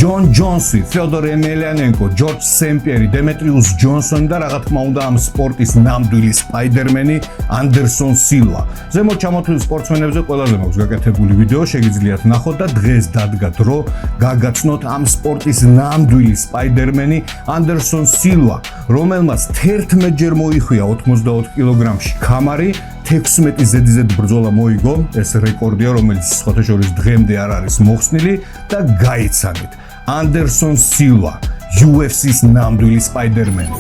ჯონ ჯონსი, თეოდორ ემელიანენკო, ჯორჯ სენ-პიერი, დემეტრიუს ჯონსონი და რა თქმა უნდა ამ სპორტის ნამდვილი სპაიდერმენი ანდერსონ სილვა. ზემოთ ჩამოთვლილ სპორტსმენებზე ყველაზე მაქვს გაკეთებული ვიდეო, შეგიძლიათ ნახოთ და დღეს დადგა დრო გაგაცნოთ ამ სპორტის ნამდვილი სპაიდერმენი ანდერსონ სილვა, რომელმაც 11 ჯერ მოიხვია 84 კილოგრამში ქამარი, 16 ზედიზედ ბრძოლა მოიგო, ეს რეკორდია, რომელიც სხვათა შორის დღემდე არ არის მოხსნილი და გაიცანით. ანდერსონ სილვა, UFC-ს ნამდვილი სპაიდერმენი.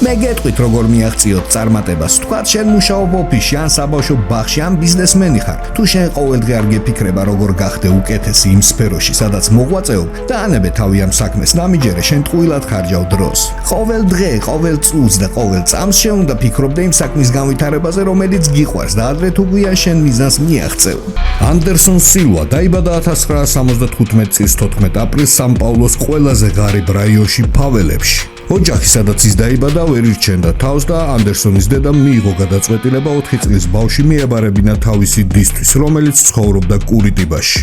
მე გეტყვით როგორ მიაღწიოთ წარმატებას, თქვათ შენ მუშაობ ოფისში ან საბავშვო ბაღში ან ბიზნესმენი ხარ, თუ შენ ყოველდღე არ გეფიქრება როგორ გახდე უკეთესი იმ სფეროში, სადაც მოღვაწეობ და ანებე თავი ამ საქმეს, ნამიჯერე შენ ტყუილად ხარჯავ დროს. ყოველ დღე, ყოველ წუთს და ყოველ წამს შენ უნდა ფიქრობდე იმ საქმის განვითარებაზე, რომელიც გიყვარს და ადრე თუ გვიან შენ მიზანს მიაღწევ. ანდერსონ სილვა დაიბადა 1975 წლის 14 აპრილს სან-პაულოს ყველაზე ღარიბ რაიონში ფაველებში. ოჯახი, სადაც ის დაიბადა, ვერ ირჩენდა თავს და ანდერსონის დედამ მიიღო გადაწყვეტილება 4 წლის ბავშვი მიაბარებინა თავისი დისთვის, რომელიც ცხოვრობდა კურიტიბაში.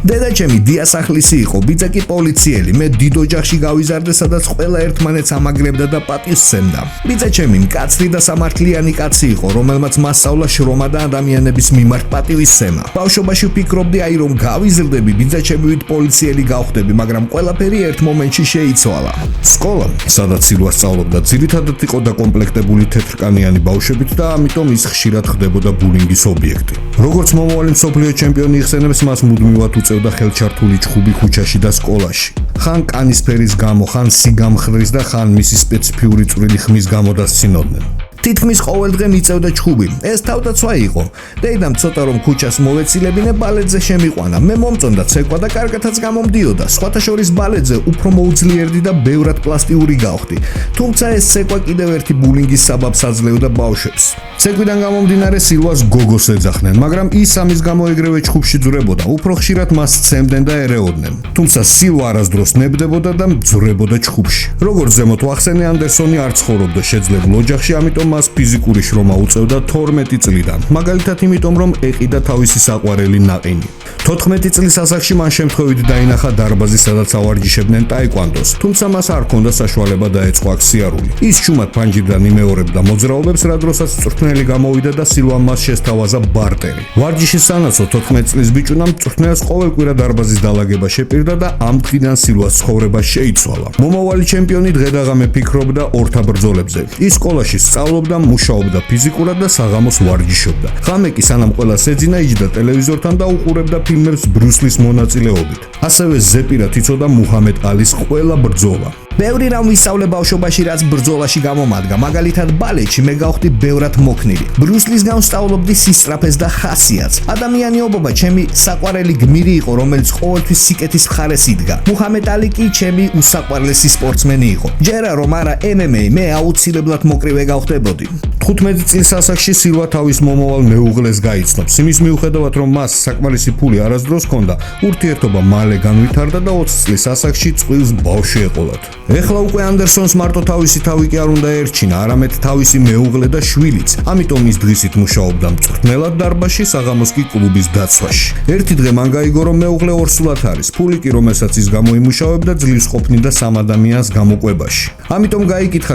დედაჩემი დიასახლისი იყო, ბიძა კი პოლიციელი. მე დიდ ოჯახში გავიზარდე, სადაც ყველა ერთმანეთს ამაგრებდა და პატივს სცემდა. ბიძაჩემი მკაცრი და სამართლიანი კაცი იყო, რომელმაც მასწავლა შრომა და ადამიანების მიმართ პატივისცემა. ბავშვობაში ვფიქრობდი, რომ გავიზრდები, ბიძაჩემივით პოლიციელი გავხდები, მაგრამ ყველაფერი ერთ მომენტში შეიცვალა. სკოლა, სადაც სილვა სწავლობდა, ძირითადად იყო დაკომპლექტებული თეთრკანიანი ბავშვებით და ამიტომ ის ხშირად ხდებოდა ბულინგის ობიექტი. როგორც მომავალი მსოფლიო ჩემპიონი იხსენებს, მას მუდმივად უწევდა ხელჩართული ჩხუბი ქუჩაში და სკოლაში. ხან კანის ფერის გამო, ხან სიგამხრის და ხან მისი სპეციფიური წვრილი ხმის გამო დასცინოდნენ. თითქმის ყოველ დღე მიწევდა ჩხუბი. ეს თავდაცვა იყო. დედამ ცოტა რომ ქუჩას მოვეცილებინე, ბალეტზე შემიყვანა. მე მომწონდა ცეკვა და კარგათაც გამომდიოდა. სხვათა შორის ბალეტზე უფრო მოუძლიერდი და ბევრად პლასტიური გავხდი. თუმცა ეს ცეკვა კიდევ ერთი ბულინგის საბაბს აძლევდა ბავშვებს. ცეკვიდან გამომდინარე სილვას გოგოს ეძახდნენ, მაგრამ ის ამის გამო ეგრევე ჩხუბში ძვრებოდა. უფრო ხშირად მას სცემდნენ და ერეოდნენ. თუმცა სილვა არასდროს ნებდებოდა და ძვრებოდა ჩხუბში. როგორც ზემოთ ვახსენე, ანდერსონი არ ცხოვრობდა შეძლებულ ოჯახში, ამიტომ მას ფიზიკური შრომა უწევდა 12 წლიდან. მაგალითად იმიტომ, რომ ეყიდა თავისი საყვარელი ნაყინი. 14 წლის ასაკში მან შემთხვევით დაინახა დარბაზი, სადაც ავარჯიშებდნენ ტაიკვანდოს, თუმცა მას არ ჰქონდა საშუალება დაეწყო აქ სიარული. ის ჩუმად ფანჯრიდან იმეორებდა მოძრაობებს, რა დროსაც მწვრთნელი გამოვიდა და სილვამ მას შესთავაზა ბარტერი. ვარჯიშის სანაცვლოდ 14 წლის ბიჭუნამ მწვრთნელს ყოველკვირა დარბაზის დალაგება შეპირდა და ამ დღიდან სილვას ცხოვრება შეიცვალა. მომავალი ჩემპიონი დღე-დაღამე ფიქრობდა ორთა ბრძოლებზე. ის სკოლაში სწავლობდა, მუშაობდა ფიზიკურად და საღამოს ვარჯიშობდა. ღამე კი სანამ ყველას ეძინა, იჯდა ტელევიზორთან და უყურებდა ფილმებს ბრუსლის მონაწილეობით. ასევე ზეპირად იცოდა მუჰამედ ალის ყველა ბრძოლა. ბევრი რამ ვისწავლე ბავშვობაში, რაც ბრძოლაში გამომადგა. მაგალითად, ბალეტში მე გავხდი ბევრად მოქნილი. ბრუსლისგან ვსწავლობდი სისწრაფეს და ხასიათს. ადამიანიობა ჩემი საყვარელი გმირი იყო, რომელიც ყოველთვის სიკეთის მხარეს იდგა. მუჰამედ ალი კი ჩემი უსაყვარლესი სპორტსმენი იყო. ჯერა რომ არა MMA, მე აუცილებლად მოკრივე გავხდებოდი. 15 წლის ასაკში სილვა თავის მომავალ მეუღლეს გაიცნობს. იმის მიუხედავად, რომ მას საკმარისი ფული არასდროს ჰქონდა, ურთიერთობა მალე განვითარდა და 20 წლის ასაკში წყვილს ბავშვი ეყოლათ. ეხლა უკვე ანდერსონს მარტო თავისი თავი კი არ უნდა ერჩინა, არამედ თავისი მეუღლე და შვილიც. ამიტომ ის დღისით მუშაობდა მწვრთნელად დარბაზში, საღამოს კი კლუბის დაცვაში. ერთი დღე მან გაიგო, რომ მეუღლე ორსულად არის. ფული კი, რომელსაც ის გამოიმუშავებდა, ძლივს ყოფნიდა სამ ადამიანს გამოკვებაში. ამიტომ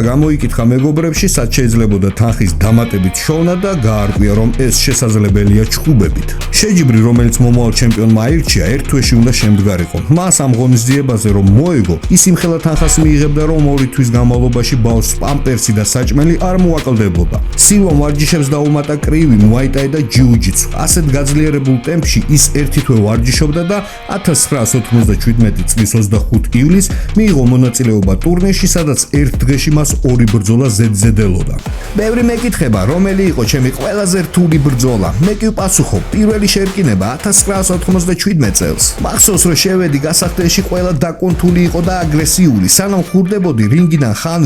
გამოიკითხა მეგობრებში, სად შეიძლებოდა თანხის დამატებით შოვნა და გაარკვია, რომ ეს შესაძლებელია ჩხუბებით. შეჯიბრი, რომელიც მომავალ ჩემპიონმა აირჩია, ერთ თვეში უნდა შემდგარიყო. მას ამ ღონისძიებაზე რომ მოეგო, ის იმხელა თანხას მიიღებდა, რომ 2 თვის განმავლობაში ბავშვს პამპერსი და საჭმელი არ მოაკლდებოდა. სილვამ ვარჯიშებს დაუმატა კრივი, მუაიტაი და ჯიუ-ჯიტსუ. ასეთ გაძლიერებულ ტემპში ის ერთი თვე ვარჯიშობდა და 1997 წლის 25 ივლისს მიიღო მონაწილეობა ტურნირში, სადაც ერთ დღეში მას 2 ბრძოლა ზედზედელოდა. ბევრი მეკითხება, რომელი იყო ჩემი ყველაზე რთული ბრძოლა. მე კი ვპასუხობ, პირველი შერკინება 1997 წელს. მახსოვს, რომ შევედი გასახდენში, ყველა დაკონთული იყო და აგრესიული. სანამ ხურდებოდი რინგიდან, ხან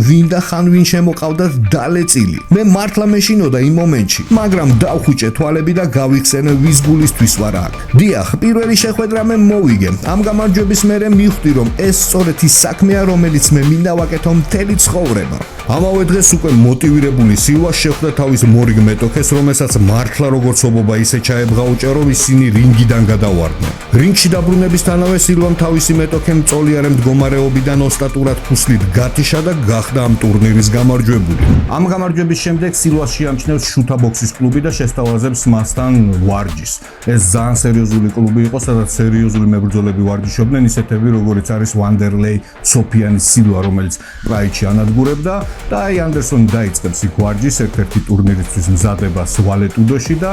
ვინ შემოყავდა დალეწილი. მე მართლა მეშინოდა იმ მომენტში, მაგრამ დავხუჭე თვალები და გავიხსენე ვის გულისთვის ვარ აქ. დიახ, პირველი შეხვედრა მე მოვიგე. ამ გამარჯვების მერე მივხვდი, რომ ეს სწორედ ის საქმეა, რომელიც მე მინდა ვაკეთო მთელი ცხოვრება. ამავე დღეს უკვე მოტივირებული სილვა შეხვდა თავის მორიგ მეტოქეს, რომელსაც მართლა როგორც ობობა ისე ჩაებღაუჭა, რომ ისინი რინგიდან გადავარდნენ. რინგში დაბრუნებისთანავე სილვამ თავისი მეტოქე მწოლიარე მდგომარეობიდან ოსტატურად ფუსლით გათიშა და გახდა ამ ტურნირის გამარჯვებული. ამ გამარჯვების შემდეგ სილვას შეამჩნევს შუთა ბოქსის კლუბი და შესთავაზებს მასთან ვარჯიშს. ეს ძალიან სერიოზული კლუბი იყო, სადაც სერიოზული მებრძოლები ვარჯიშობდნენ, ისეთები როგორიც არის ვანდერლეი, სოფიანის სილვა, რომელიც პრაიჩი ანადგურებდა და აი ანდერსონი დაიწყებს იქ ვარჯიშს ერთ-ერთი ტურნირისთვის მზადებას ვალეტუდოში და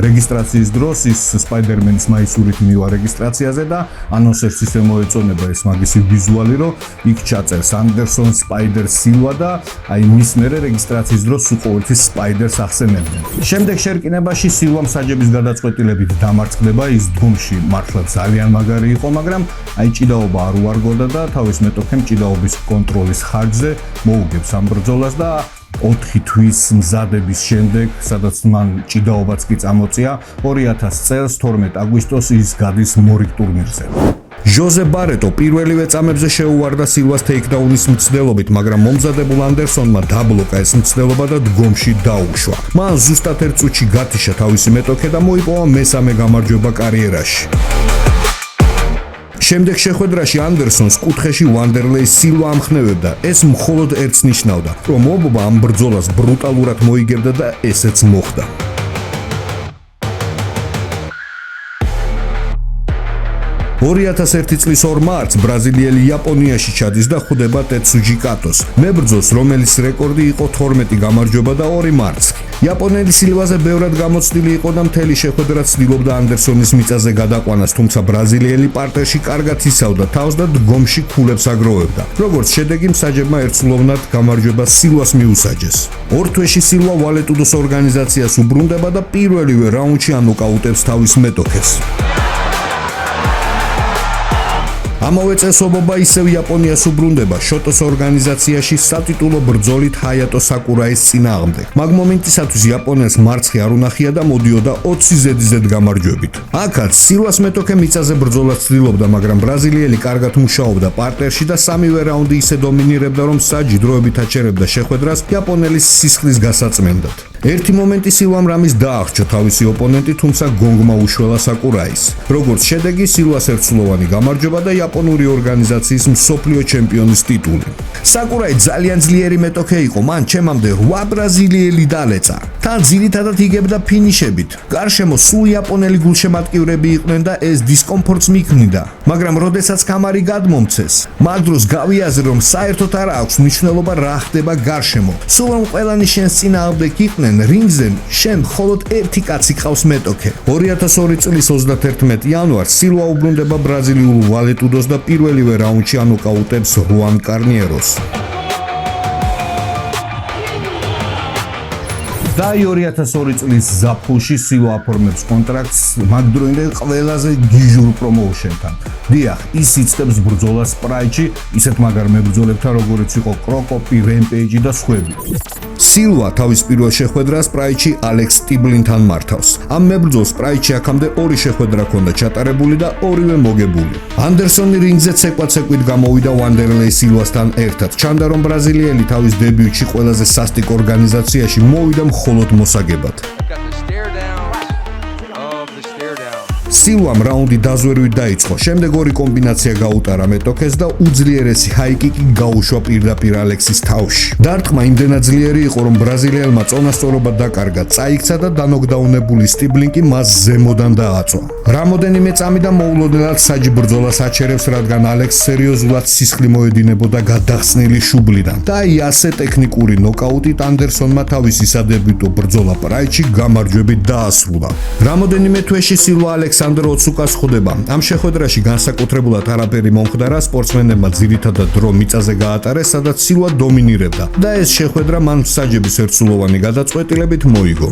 რეგისტრაციის დროს ის სპაიდერმენის მაისურით მივა რეგისტრაციაზე და ანონსერს ისე მოეწონება ეს მაგისი ვიზუალი, რომ იქ ჩაწერს ანდერსონ სპაიდერ სილვა და აი მის მერე რეგისტრაციის დროს უყურთის სპაიდერს ახსენებდნენ. შემდეგ შერკინებაში სილვამ საჯების გადაწყვეტილებით დამარცხდება, ის დგომში მართლა ძალიან მაგარი იყო, მაგრამ აი ჭიდაობა არ უარგოდა და თავის მეტოქემ ჭიდაობის კონტროლის ხარჯზე მოუგებს ამ ბრძოლას და 4 თვის მზადების შემდეგ, სადაც მან ჭიდაობაც კი წამოწია, 2000 წელს 12 აგვისტოს ის გადის მორიგ ტურნირზე. ჟოზე ბარეტო პირველივე წამებზე შეუვარდა სილვას ტეიქდაუნის მცდელობით, მაგრამ მომზადებულ ანდერსონმა დაბლოკა ეს მცდელობა და დგომში დაუშვა. მან ზუსტად 1 წუთში გათიშა თავისი მეტოქე და მოიპოვა მესამე გამარჯვება კარიერაში. შემდეგ შეხვედრაში ანდერსონს კუთხეში ვანდერლეი სილვა ამხნევებდა. ეს მხოლოდ ერთს ნიშნავდა, რომ ობობა ამ ბრძოლას ბრუტალურად მოიგებდა და ესეც მოხდა. 2001 წლის 2 მარტს ბრაზილიელი იაპონიაში ჩადის და ხვდება ტეცუჯი კატოს, მებრძოლს, რომელიც რეკორდი იყო 12 გამარჯვება და 2 მარცხი. იაპონელი სილვაზე ბევრად გამოცდილი იყო და მთელი შეხვედრა ცდილობდა ანდერსონის მიწაზე გადაყვანას, თუმცა ბრაზილიელი პარტერში კარგად იცავდა თავს და დგომში ქულებს აგროვებდა. როგორც შედეგი, მსაჯებმა ერთსულოვნად გამარჯვება სილვას მიუსაჯეს. 2 თვეში სილვა ვალეტუდოს ორგანიზაციას უბრუნდება და პირველივე რაუნდში ანოკაუტებს თავის მეტოქეს. ამავე წელს ობობა ისევ იაპონიას უბრუნდება შოტოს ორგანიზაციაში სატიტულო ბრძოლით ჰაიატო საკურაის წინააღმდეგ. მაგ მომენტისათვის იაპონელს მარცხი არ უნახია და მოდიოდა 20 ზედიზედ გამარჯვებით. აქაც სილვას მეტოქე მიწაზე ბრძოლას ცდილობდა, მაგრამ ბრაზილიელი კარგად მუშაობდა პარტერში და სამივე რაუნდი ისე დომინირებდა, რომ საჯი დროებით აჩერებდა შეხვედრას იაპონელის სისხლის გასაწმენდად. ერთი მომენტი სილვამ რამის დაახრჩა თავისი ოპონენტი, თუმცა გონგმა უშველა საკურაის. როგორც შედეგი, სილვას ერთსულოვანი გამარჯვება და იაპონური ორგანიზაციის მსოფლიო ჩემპიონის ტიტული. საკურაი ძალიან ძლიერი მეტოქე იყო, მან ჩემამდე 8 ბრაზილიელი დალეწა. თან ძირითადად იგებდა ფინიშებით. გარშემო სულ იაპონელი გულშემატკივრები იყვნენ და ეს დისკომფორტს მიქმნიდა, მაგრამ როდესაც კამარი გადმომცეს, მაგ დროს გავიაზრე, რომ საერთოდ არ აქვს მნიშვნელობა რა ხდება გარშემო. სულ რომ ყველანი შენს წინააღმდეგ იყვნენ რინგზე, შენ მხოლოდ ერთი კაცი ყავს მეტოქე. 2002 წლის 31 იანვარს სილვა უბრუნდება ბრაზილიულ ვალეტუდოს და პირველივე რაუნდში ანოკაუტებს რუან კარნიეროს. და 2002 წლის ზაფხულში სილვა აფორმებს კონტრაქტს მაგ დროინდელ ყველაზე გიჟურ პრომოუშენთან. დიახ, ის იცდებს ბრძოლას პრაიჩი ისეთ მაგარ მებრძოლებთან, როგორიც იყო კროკოპი, რემპეიჯი და სხვები. სილვა თავის პირველ შეხვედრას პრაიჩი ალექს ტიბლინთან მართავს. ამ მებრძოლს პრაიჩი აქამდე 2 შეხვედრა ჰქონდა ჩატარებული და ორივე მოგებული. ანდერსონი რინგზე ცეკვაცეკვით გამოვიდა ვანდერლეი სილვასთან ერთად. ჩანდა, რომ ბრაზილიელი თავის დებიუტში ყველაზე სასტიკ ორგანიზაციაში მოვიდა მხოლოდ მოსაგებად. სილვამ რაუნდი დაზვერვით დაიწყო, შემდეგ 2 კომბინაცია გაუტარა მეტოქეს და უძლიერესი ჰაიკიკი გაუშვა პირდაპირ ალექსის თავში. დარტყმა იმდენად ძლიერი იყო, რომ ბრაზილიელმა წონასწორობა დაკარგა, წაიქცა და დანოკდაუნებული სტიბლინკი მას ზემოდან დააწვა. რამოდენიმე წამი და მოულოდნელად საჯი ბრძოლას აჩერებს, რადგან ალექს სერიოზულად სისხლი მოედინებოდა გადახსნილი შუბლიდან. და აი ასე ტექნიკური ნოკაუტით ანდერსონმა თავისი სადებიუტო ბრძოლა პრაიჩი გამარჯვებით დაასრულა. რამოდენიმე თვეში სილვა ალექსანდრ ოცუკას ხვდება. ამ შეხვედრაში განსაკუთრებულად არაფერი მომხდარა, სპორტსმენებმა ძირითადად დრო მიწაზე გაატარეს, სადაც სილვა დომინირებდა და ეს შეხვედრა მან საჯების ერთსულოვანი გადაწყვეტილებით მოიგო.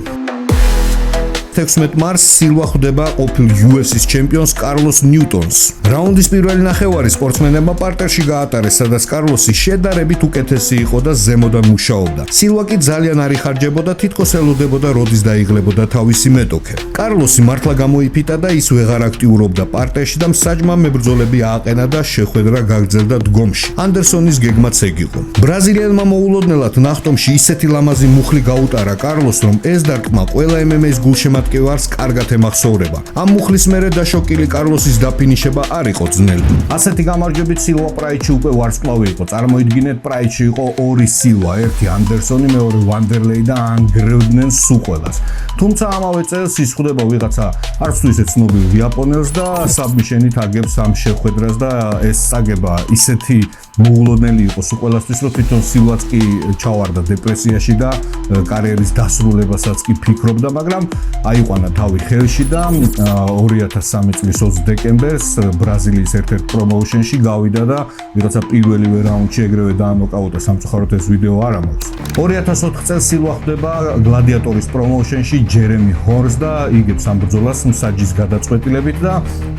16 მარტს სილვა ხვდება ყოფილ UFC-ის ჩემპიონს კარლოს ნიუტონს. რაუნდის პირველი ნახევარი სპორტსმენებმა პარტერში გაატარეს, სადაც კარლოსი შედარებით უკეთესი იყო და ზემოდან მუშაობდა. სილვა კი ძალიან არ იხარჯებოდა, თითქოს ელოდებოდა როდის დაიღლებოდა თავისი მეტოქე. კარლოსი მართლა გამოიფიტა და ის ვეღარ აქტიურობდა პარტერში და მსაჯმა მებრძოლები ააყენა და შეხვედრა გაგრძელდა დგომში. ანდერსონის გეგმაც ეგ იყო. ბრაზილიელმა მოულოდნელად ნახტომში ისეთი ლამაზი მუხლი გაუტარა კარლოს, რომ ეს დარტყმა ყველა MMA-ის გულშემატკივარს კარგად ემახსოვრება. ამ მუხლის მერე დაშოკილი კარლოსის დაფინიშება არ იყო ძნელი. ასეთი გამარჯვებით სილვა პრაიდში უკვე ვარსკვლავი იყო. წარმოიდგინეთ, პრაიდში იყო ორი სილვა, ერთი ანდერსონი, მეორე ვანდერლეი და ანგრევდნენ სულ ყველას. თუმცა ამავე წელს ის ხვდება ვიღაცა არც თუ ისე ცნობილ იაპონელს და საბმიშენით აგებს ამ შეხვედრას და ეს წაგება ისეთი მოულოდნელი იყო სულ ყველასთვის, რომ თვითონ სილვაც კი ჩავარდა დეპრესიაში და კარიერის დასრულებასაც კი ფიქრობდა, მაგრამ აიყვანა თავი ხელში და 2003 წლის 20 დეკემბერს ბრაზილიის ერთ-ერთ პრომოუშენში გავიდა და ვიღაცა პირველივე რაუნდში ეგრევე დაანოკაუტა. სამწუხაროდ ეს ვიდეო არ ამოდის. 2004 წელს სილვა ხვდება გლადიატორის პრომოუშენში ჯერემი ჰორნს და იგებს ამ ბრძოლას მსაჯის გადაწყვეტილებით და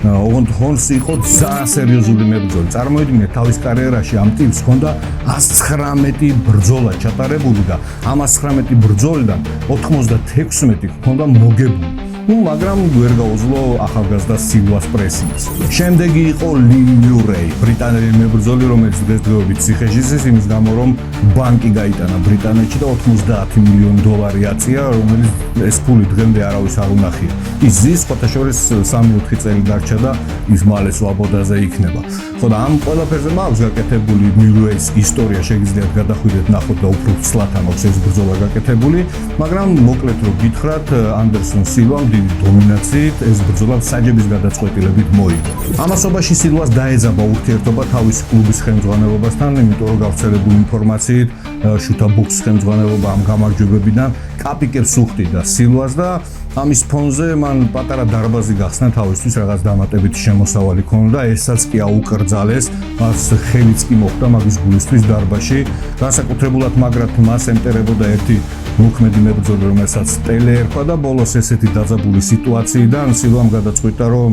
ოღონდ ჰორნს იყო ძალიან სერიოზული მებრძოლი. წარმოიდგინეთ, თავის კარიერაში ამ ტიპს ჰქონდა 119 ბრძოლა ჩატარებული და ამ 119 ბრძოლიდან 96 ჰქონდა მოგებული. მაგრამ ვერ გაუძლო ახალგაზრდა სილვას პრესინგს. შემდეგი იყო ლი მიურეი, ბრიტანელი მებრძოლი, რომელიც დღესდღეობით ციხეში ზის იმის გამო, რომ ბანკი გაიტანა ბრიტანეთში და 90 მილიონი დოლარი აწია, რომელიც ეს ფული დღემდე არავის არ უნახია. ის ზის, ფოთაშორის 3-4 წელი დარჩა და ის მალე სვაბოდაზე იქნება. ხო და ამ ყველაფერზე მაქვს გაკეთებული მიურეის ისტორია, შეგიძლიათ გადახვიდეთ, ნახოთ და უფრო ცლად ამაქვს ეს ბრძოლა გაკეთებული, მაგრამ მოკლედ რომ გითხრათ, ანდერსონ სილვამ დომინაციით ეს ბრძოლა საჯების გადაწყვეტილებით მოიგო. ამასობაში სილვას დაეძაბა ურთიერთობა თავისი კლუბის ხელმძღვანელობასთან, იმიტომ რომ გავრცელებული ინფორმაციით შუთა ბოქსის ხელმძღვანელობა ამ გამარჯვებებიდან კაპიკებს უხდიდა სილვას და ამის ფონზე მან პატარა დარბაზი გახსნა თავისთვის, რაღაც დამატებითი შემოსავალი ქონდა, ესაც კი აუკრძალეს, მას ხელიც კი მოხდა მაგის გულისთვის დარბაზში. განსაკუთრებულად მაგრად მას ემტერებოდა ერთი მოქმედი მებრძოლი, რომელსაც ტელე ერქვა და ბოლოს ესეთი დაძაბული სიტუაციიდან სილვამ გადაწყვიტა, რომ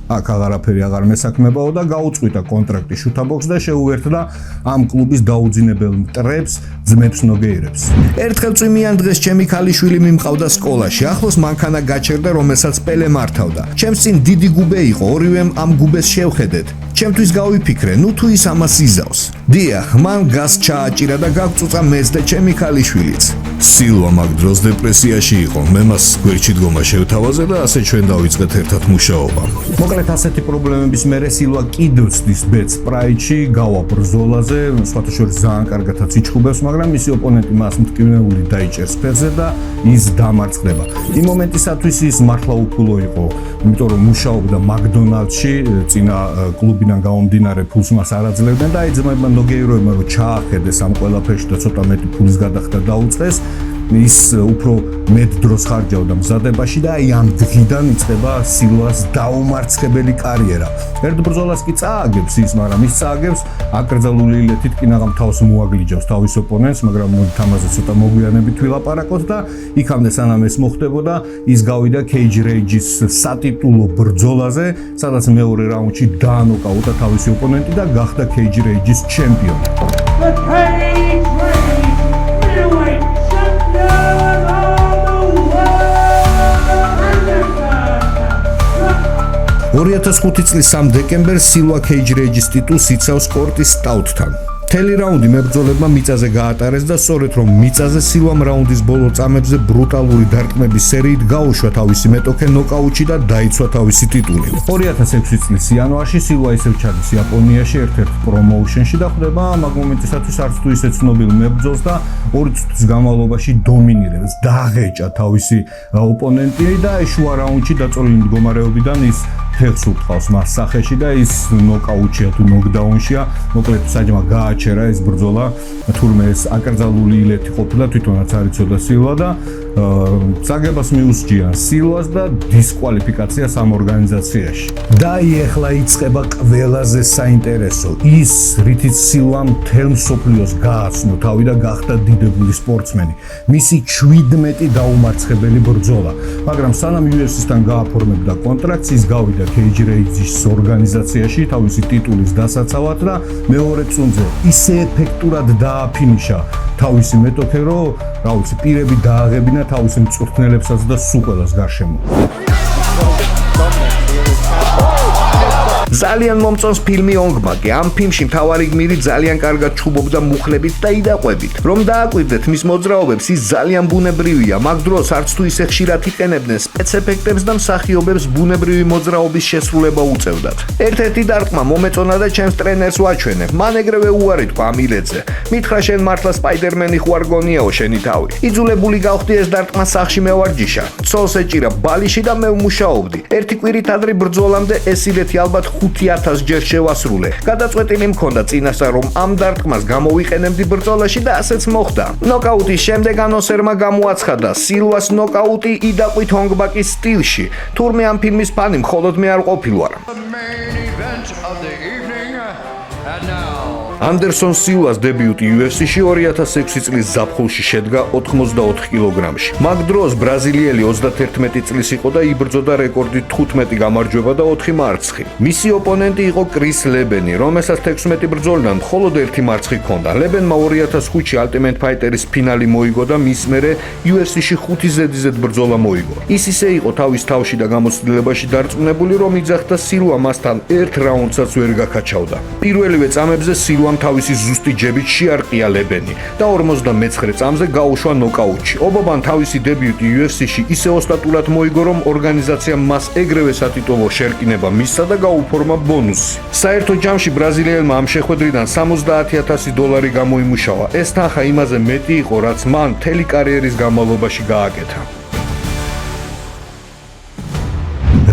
აქ აღარაფერი აღარ მესაქმებაო და გაუწყვიტა კონტრაქტი შუთა ბოქსს და შეუერთდა ამ კლუბის დაუძინებელ მტრებს, ძმებს ნოგეირებს. ერთხელ წვიმიან დღეს ჩემი ქალიშვილი მიმყავდა სკოლაში, ახლოს მანქანა გაჩერდა, რომელსაც პელე მართავდა. ჩემს წინ დიდი გუბე იყო, ორივემ ამ გუბეს შევხედეთ. ჩემთვის გავიფიქრე, ნუ თუ ის ამას იზავს. დიახ, მან გაზ ჩააჭირა და გაგწუწა მეც და ჩემი ქალიშვილიც. სილვა მაგ დროს დეპრესიაში იყო, მე მას გვერდში დგომა შევთავაზე და ასე ჩვენ დავიწყეთ ერთად მუშაობა. მოკლედ ასეთი პრობლემების მერე სილვა კიდევ ცდის ბეტს პრაიდში, გავა ბრძოლაზე, სხვათა შორის ძალიან კარგადაც იჩხუბებს, მაგრამ მისი ოპონენტი მას მტკივნეული დაიჭერს ფერზე და ის დამარცხდება. იმ მომენტისათვის ის მართლა უფულო იყო, იმიტომ რომ მუშაობდა მაკდონალდსში, წინა კლუბიდან გამომდინარე ფულს მას არ აძლევდნენ და ეძმებმა ნოგეიროებმა რომ ჩაახედეს ამ ყველაფერში და ცოტა მეტი ფულის გადახდა დაუწყეს. ის უფრო მეტ დროს ხარჯავდა მზადებაში და აი ამ დღიდან იწყება სილვას დაუმარცხებელი კარიერა. ერთ ბრძოლას კი წააგებს ის, მაგრამ ის წააგებს აკრძალული ილეთით კი ნაღამ თავს მოაგლიჯავს თავის ოპონენტს, მაგრამ თამაზე ცოტა მოგვიანებით ვილაპარაკოთ და იქამდე სანამ ეს მოხდებოდა, ის გავიდა Cage Rage-ის სატიტულო ბრძოლაზე, სადაც მეორე რაუნდში დაანოკაუტა თავისი ოპონენტი და გახდა Cage Rage-ის ჩემპიონი. The Cage Rage middleweight champion of the world, 2005 წლის 3 დეკემბერს სილვა Cage Rage-ის ტიტულს იცავს კორტის სტაუტთან. მთელი რაუნდი მებრძოლებმა მიწაზე გაატარეს და სწორედ რომ მიწაზე სილვამ რაუნდის ბოლო წამებზე ბრუტალური დარტყმების სერიით გაუშვა თავისი მეტოქე ნოკაუტში და დაიცვა თავისი ტიტული. 2006 წლის იანვარში სილვა ისევ ჩადის იაპონიაში ერთ-ერთ პრომოუშენში და ხვდება მაგ მომენტისათვის არც თუ ისე ცნობილ მებრძოლს და 2 წუთის განმავლობაში დომინირებს, დაღეჭა თავისი ოპონენტი და შუა რაუნდში დაწოლილი მდგომარეობიდან ის ფეხს უთხოვს მას სახეში და ის ნოკაუტშია თუ ნოკდაუნშია, მოკლედ საჯმა გააჩერა ეს ბრძოლა, თურმე ეს აკრძალული ილეთი ყოფილა, თვითონაც არ იცოდა სილვა და წაგებას მიუსჯიან სილვას და დისკვალიფიკაციას ამ ორგანიზაციაში. და ეხლა იწყება ყველაზე საინტერესო ის, რითიც სილვამ მთელ მსოფლიოს გააცნო თავი და გახდა დიდებული სპორტსმენი. მისი 17 დაუმარცხებელი ბრძოლა, მაგრამ სანამ UFC-სთან გააფორმებდა კონტრაქტს, ის გავიდა Cage Rage-ის ორგანიზაციაში თავისი ტიტულის დასაცავად და მეორე წუნზე ისე ეფექტურად დააფინიშა თავისი მეტოქე, რომ რა ვიცი, პირები დააღებინა თავისი მწვრთნელებსაც და სულ ყველას გარშემო. ძალიან მომწონს ფილმი ონგბაკი. ამ ფილმში მთავარი გმირი ძალიან კარგად ჩუბობდა მუხლებით და იდაყვებით. რომ დააკვირდეთ მის მოძრაობებს, ის ძალიან ბუნებრივია, მაგ დროს არც თუ ისე ხშირად იყენებდნენ სპეცეფექტებს და მსახიობებს ბუნებრივი მოძრაობის შესრულება უწევდათ. ერთ-ერთი დარტყმა მომეწონა და ჩემს ტრენერს ვაჩვენე. მან ეგრევე უარი თქვა ამ ილეთზე. მითხრა შენ მართლა სპაიდერმენი ხوار გონიაო შენი თავი. იძულებული გავხდი ეს დარტყმა სახში მევარჯიშა. ცოლს ეჭირა ბალიში და მე ვმუშაობდი. ერთი კვირით ადრე ბრძოლამდე ეს ილეთი ალბათ 5000 ჯერ შევასრულე. გადაწყვეტილი მქონდა წინასწარ რომ ამ დარტყმას გამოვიყენებდი ბრძოლაში და ასეც მოხდა. ნოკაუტის შემდეგ ანონსერმა გამოაცხადა სილვას ნოკაუტი იდაყვით ონგბაკის სტილში. თურმე ამ ფილმის ფანი მხოლოდ მე არ ყოფილვარ. Anderson Silva's დებიუტი UFC-ში 2006 წლის ზაფხულში შედგა 84 კილოგრამში. მაგ დროს ბრაზილიელი 31 წლის იყო და იბრძოდა რეკორდით 15 გამარჯვება და 4 მარცხი. მისი ოპონენტი იყო კრის ლებენი, რომელსაც 16 ბრძოლიდან მხოლოდ 1 მარცხი ჰქონდა. ლებენმა 2005-ში Ultimate Fighter-ის ფინალი მოიგო და მის მერე UFC-ში 5 ზედიზედ ბრძოლა მოიგო. ის ისე იყო თავის თავში და გამოცდილებაში დარწმუნებული, რომ იძახდა სილვა მასთან ერთ რაუნდსაც ვერ გაკაჩავდა. პირველივე წამებზე სილვა თავისი ზუსტი ჯებით შეარყია ლებენი და 59 წამზე გაუშვა ნოკაუტში. ობობამ თავისი დებიუტი UFC-ში ისე ოსტატურად მოიგო, რომ ორგანიზაციამ მას ეგრევე სატიტულო შერკინება მისცა და გაუფორმა ბონუსი. საერთო ჯამში ბრაზილიელმა ამ შეხვედრიდან $70,000 გამოიმუშავა. ეს თანხა იმაზე მეტი იყო, რაც მან მთელი კარიერის განმავლობაში გააკეთა.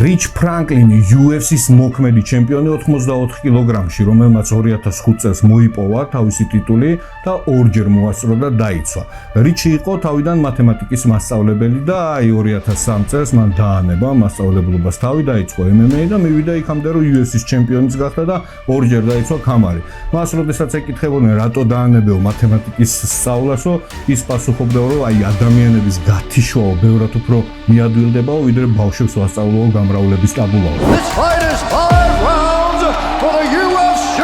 Rich Franklin UFC-ს მოქმედი ჩემპიონი 84 კილოგრამში, რომელმაც 2005 წელს მოიპოვა თავისი ტიტული და ორჯერ მოასწრო და დაიცვა. Rich იყო თავიდან მათემატიკის მასწავლებელი და 2003 წელს მან დაანება მასწავლებლობას თავი, დაიწყო MMA და მივიდა იქამდე, რომ UFC-ს ჩემპიონიც გახდა და ორჯერ დაიცვა ქამარი. მას როდესაც ეკითხებოდნენ, რატო დაანებეო მათემატიკის სწავლასო, ის პასუხობდა, რომ აი ადამიანების გათიშვაო ბევრად უფრო მიადვილდებაო, ვიდრე ბავშვებს ვასწავლოო გამრავლების ტაბულაო. This fight is 5 rounds for the UFC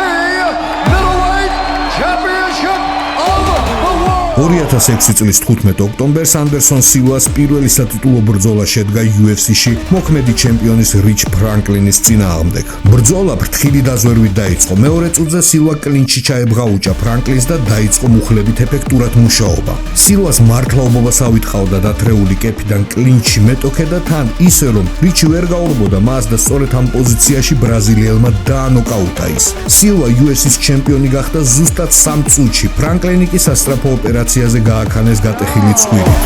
middleweight championship of the world. 2006 წლის 15 ოქტომბერს Anderson Silva's პირველი სატიტულო ბრძოლა შედგა UFC-ში მოქმედი ჩემპიონის Rich Franklin-ის წინააღმდეგ. ბრძოლა ფრთხილი დაზვერვით დაიწყო. მეორე წუთზე Silva კლინჩში ჩაებღაუჭა Franklin-ს და დაიწყო მუხლებით ეფექტურად მუშაობა. Silva-ს მართლაობობას ავითხავდა დათრეული კეფიდან კლინჩში მეტოქე და თან ისე რომ Rich ვერ გაურბოდა მას და სწორედ ამ პოზიციაში ბრაზილიელმა დაანოკაუტა ის. Silva UFC-ს ჩემპიონი გახდა ზუსტად 3 წუთში. Franklin-ი კი სასწრაფო ოპერაციაზე გააქანეს გატეხილი ცხვირით.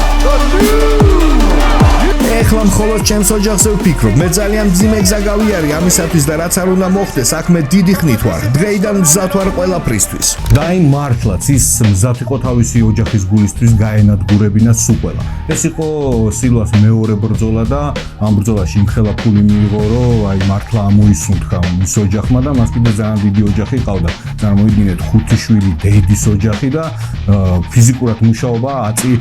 ეხლა მხოლოდ ჩემს ოჯახზე ვფიქრობ. მე ძალიან მძიმე გზა გავიარე ამისათვის და რაც არ უნდა მოხდეს, აქ მე დიდი ხნით ვარ. დღეიდან მზად ვარ ყველაფრისთვის. და აი მართლაც ის მზად იყო თავისი ოჯახის გულისთვის გაენადგურებინა სულ ყველა. ეს იყო სილვას მეორე ბრძოლა და ამ ბრძოლაში იმხელა ფული მიიღო, რომ აი მართლა ამოისუნთქა მის ოჯახმა და მას კიდე ძალიან დიდი ოჯახი ყავდა. წარმოიდგინეთ 5 შვილი, დეიდის ოჯახი და ფიზიკურად მუშაობა აწი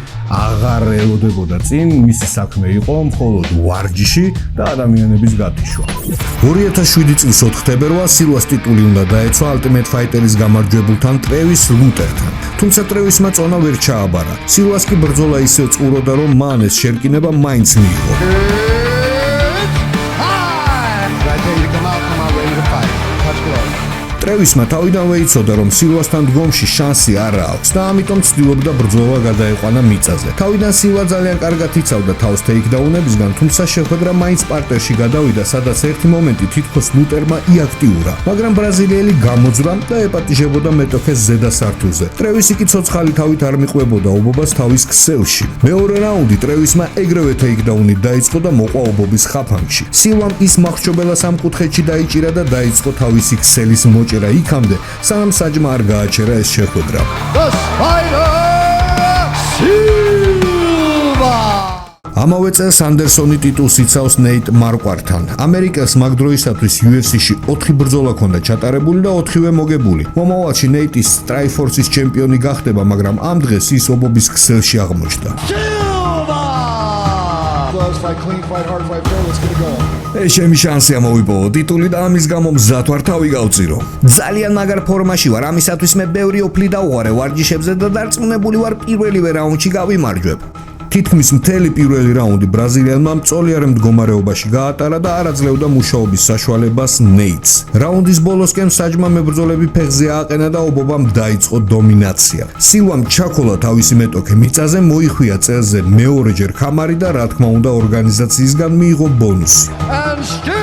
აღარ ელოდებოდა წინ, მისი საქმე იყო მხოლოდ ვარჯიში და ადამიანების გათიშვა. 2007 წლის 4 თებერვალს სილვას ტიტული უნდა დაეცვა Ultimate Fighter-ის გამარჯვებულთან ტრევის ლუტერთან. თუმცა ტრევისმა წონა ვერ ჩააბარა. სილვას კი ბრძოლა ისე წუროდა, რომ მან ეს შერკინება მაინც მიიღო. ტრევისმა თავიდანვე იცოდა, რომ სილვასთან დგომში შანსი არ აქვს და ამიტომ ცდილობდა ბრძოლა გადაეყვანა მიწაზე. თავიდან სილვა ძალიან კარგად იცავდა თავს ტეიქდაუნებისგან, თუმცა შეხვედრა მაინც პარტერში გადავიდა, სადაც ერთი მომენტი თითქოს ლუტერმა იაქტიურა, მაგრამ ბრაზილიელი გამოძვრა და ეპატიჟებოდა მეტოქეს ზედა სართულზე. ტრევისი კი ცოცხალი თავით არ მიყვებოდა ობობას თავის ქსელში. მეორე რაუნდი ტრევისმა ეგრევე ტეიქდაუნით დაიწყო და მოყვა ობობის ხაფანგში. სილვამ ის მახრჩობელას ამ კუთხეში დაიჭირა და დაიწყო თავისი ქსელის მოჭერა იქამდე, სანამ საჯმა არ გააჩერა ეს შეხვედრა. The Spider Silva. ამავე წელს ანდერსონი ტიტულს იცავს ნეიტ მარკვართან. ამერიკელს მაგ დროისათვის UFC-ში 4 ბრძოლა ჰქონდა ჩატარებული და 4-ვე მოგებული. მომავალში ნეიტი Strikeforce-ის ჩემპიონი გახდება, მაგრამ ამ დღეს ის ობობის ქსელში აღმოჩნდა. Fight clean, fight hard, fight fair. Let's get it going. ჩემი შანსია მოვიპოვო ტიტული და ამის გამო მზად ვარ თავი გავწირო. ძალიან მაგარ ფორმაში ვარ, ამისათვის მე ბევრი ოფლი დავუყარე ვარჯიშებზე და დარწმუნებული ვარ პირველივე რაუნდში გავიმარჯვებ. თითქმის მთელი პირველი რაუნდი ბრაზილიელმა მწოლიარე მდგომარეობაში გაატარა და არ აძლევდა მუშაობის საშუალებას ნეიტს. რაუნდის ბოლოსკენ საჯმა მებრძოლები ფეხზე ააყენა და ობობამ დაიწყო დომინაცია. სილვამ ჩაქოლა თავისი მეტოქე მიწაზე, მოიხვია წელზე მეორეჯერ ხამარი და რა თქმა უნდა ორგანიზაციისგან მიიღო ბონუსი. And still.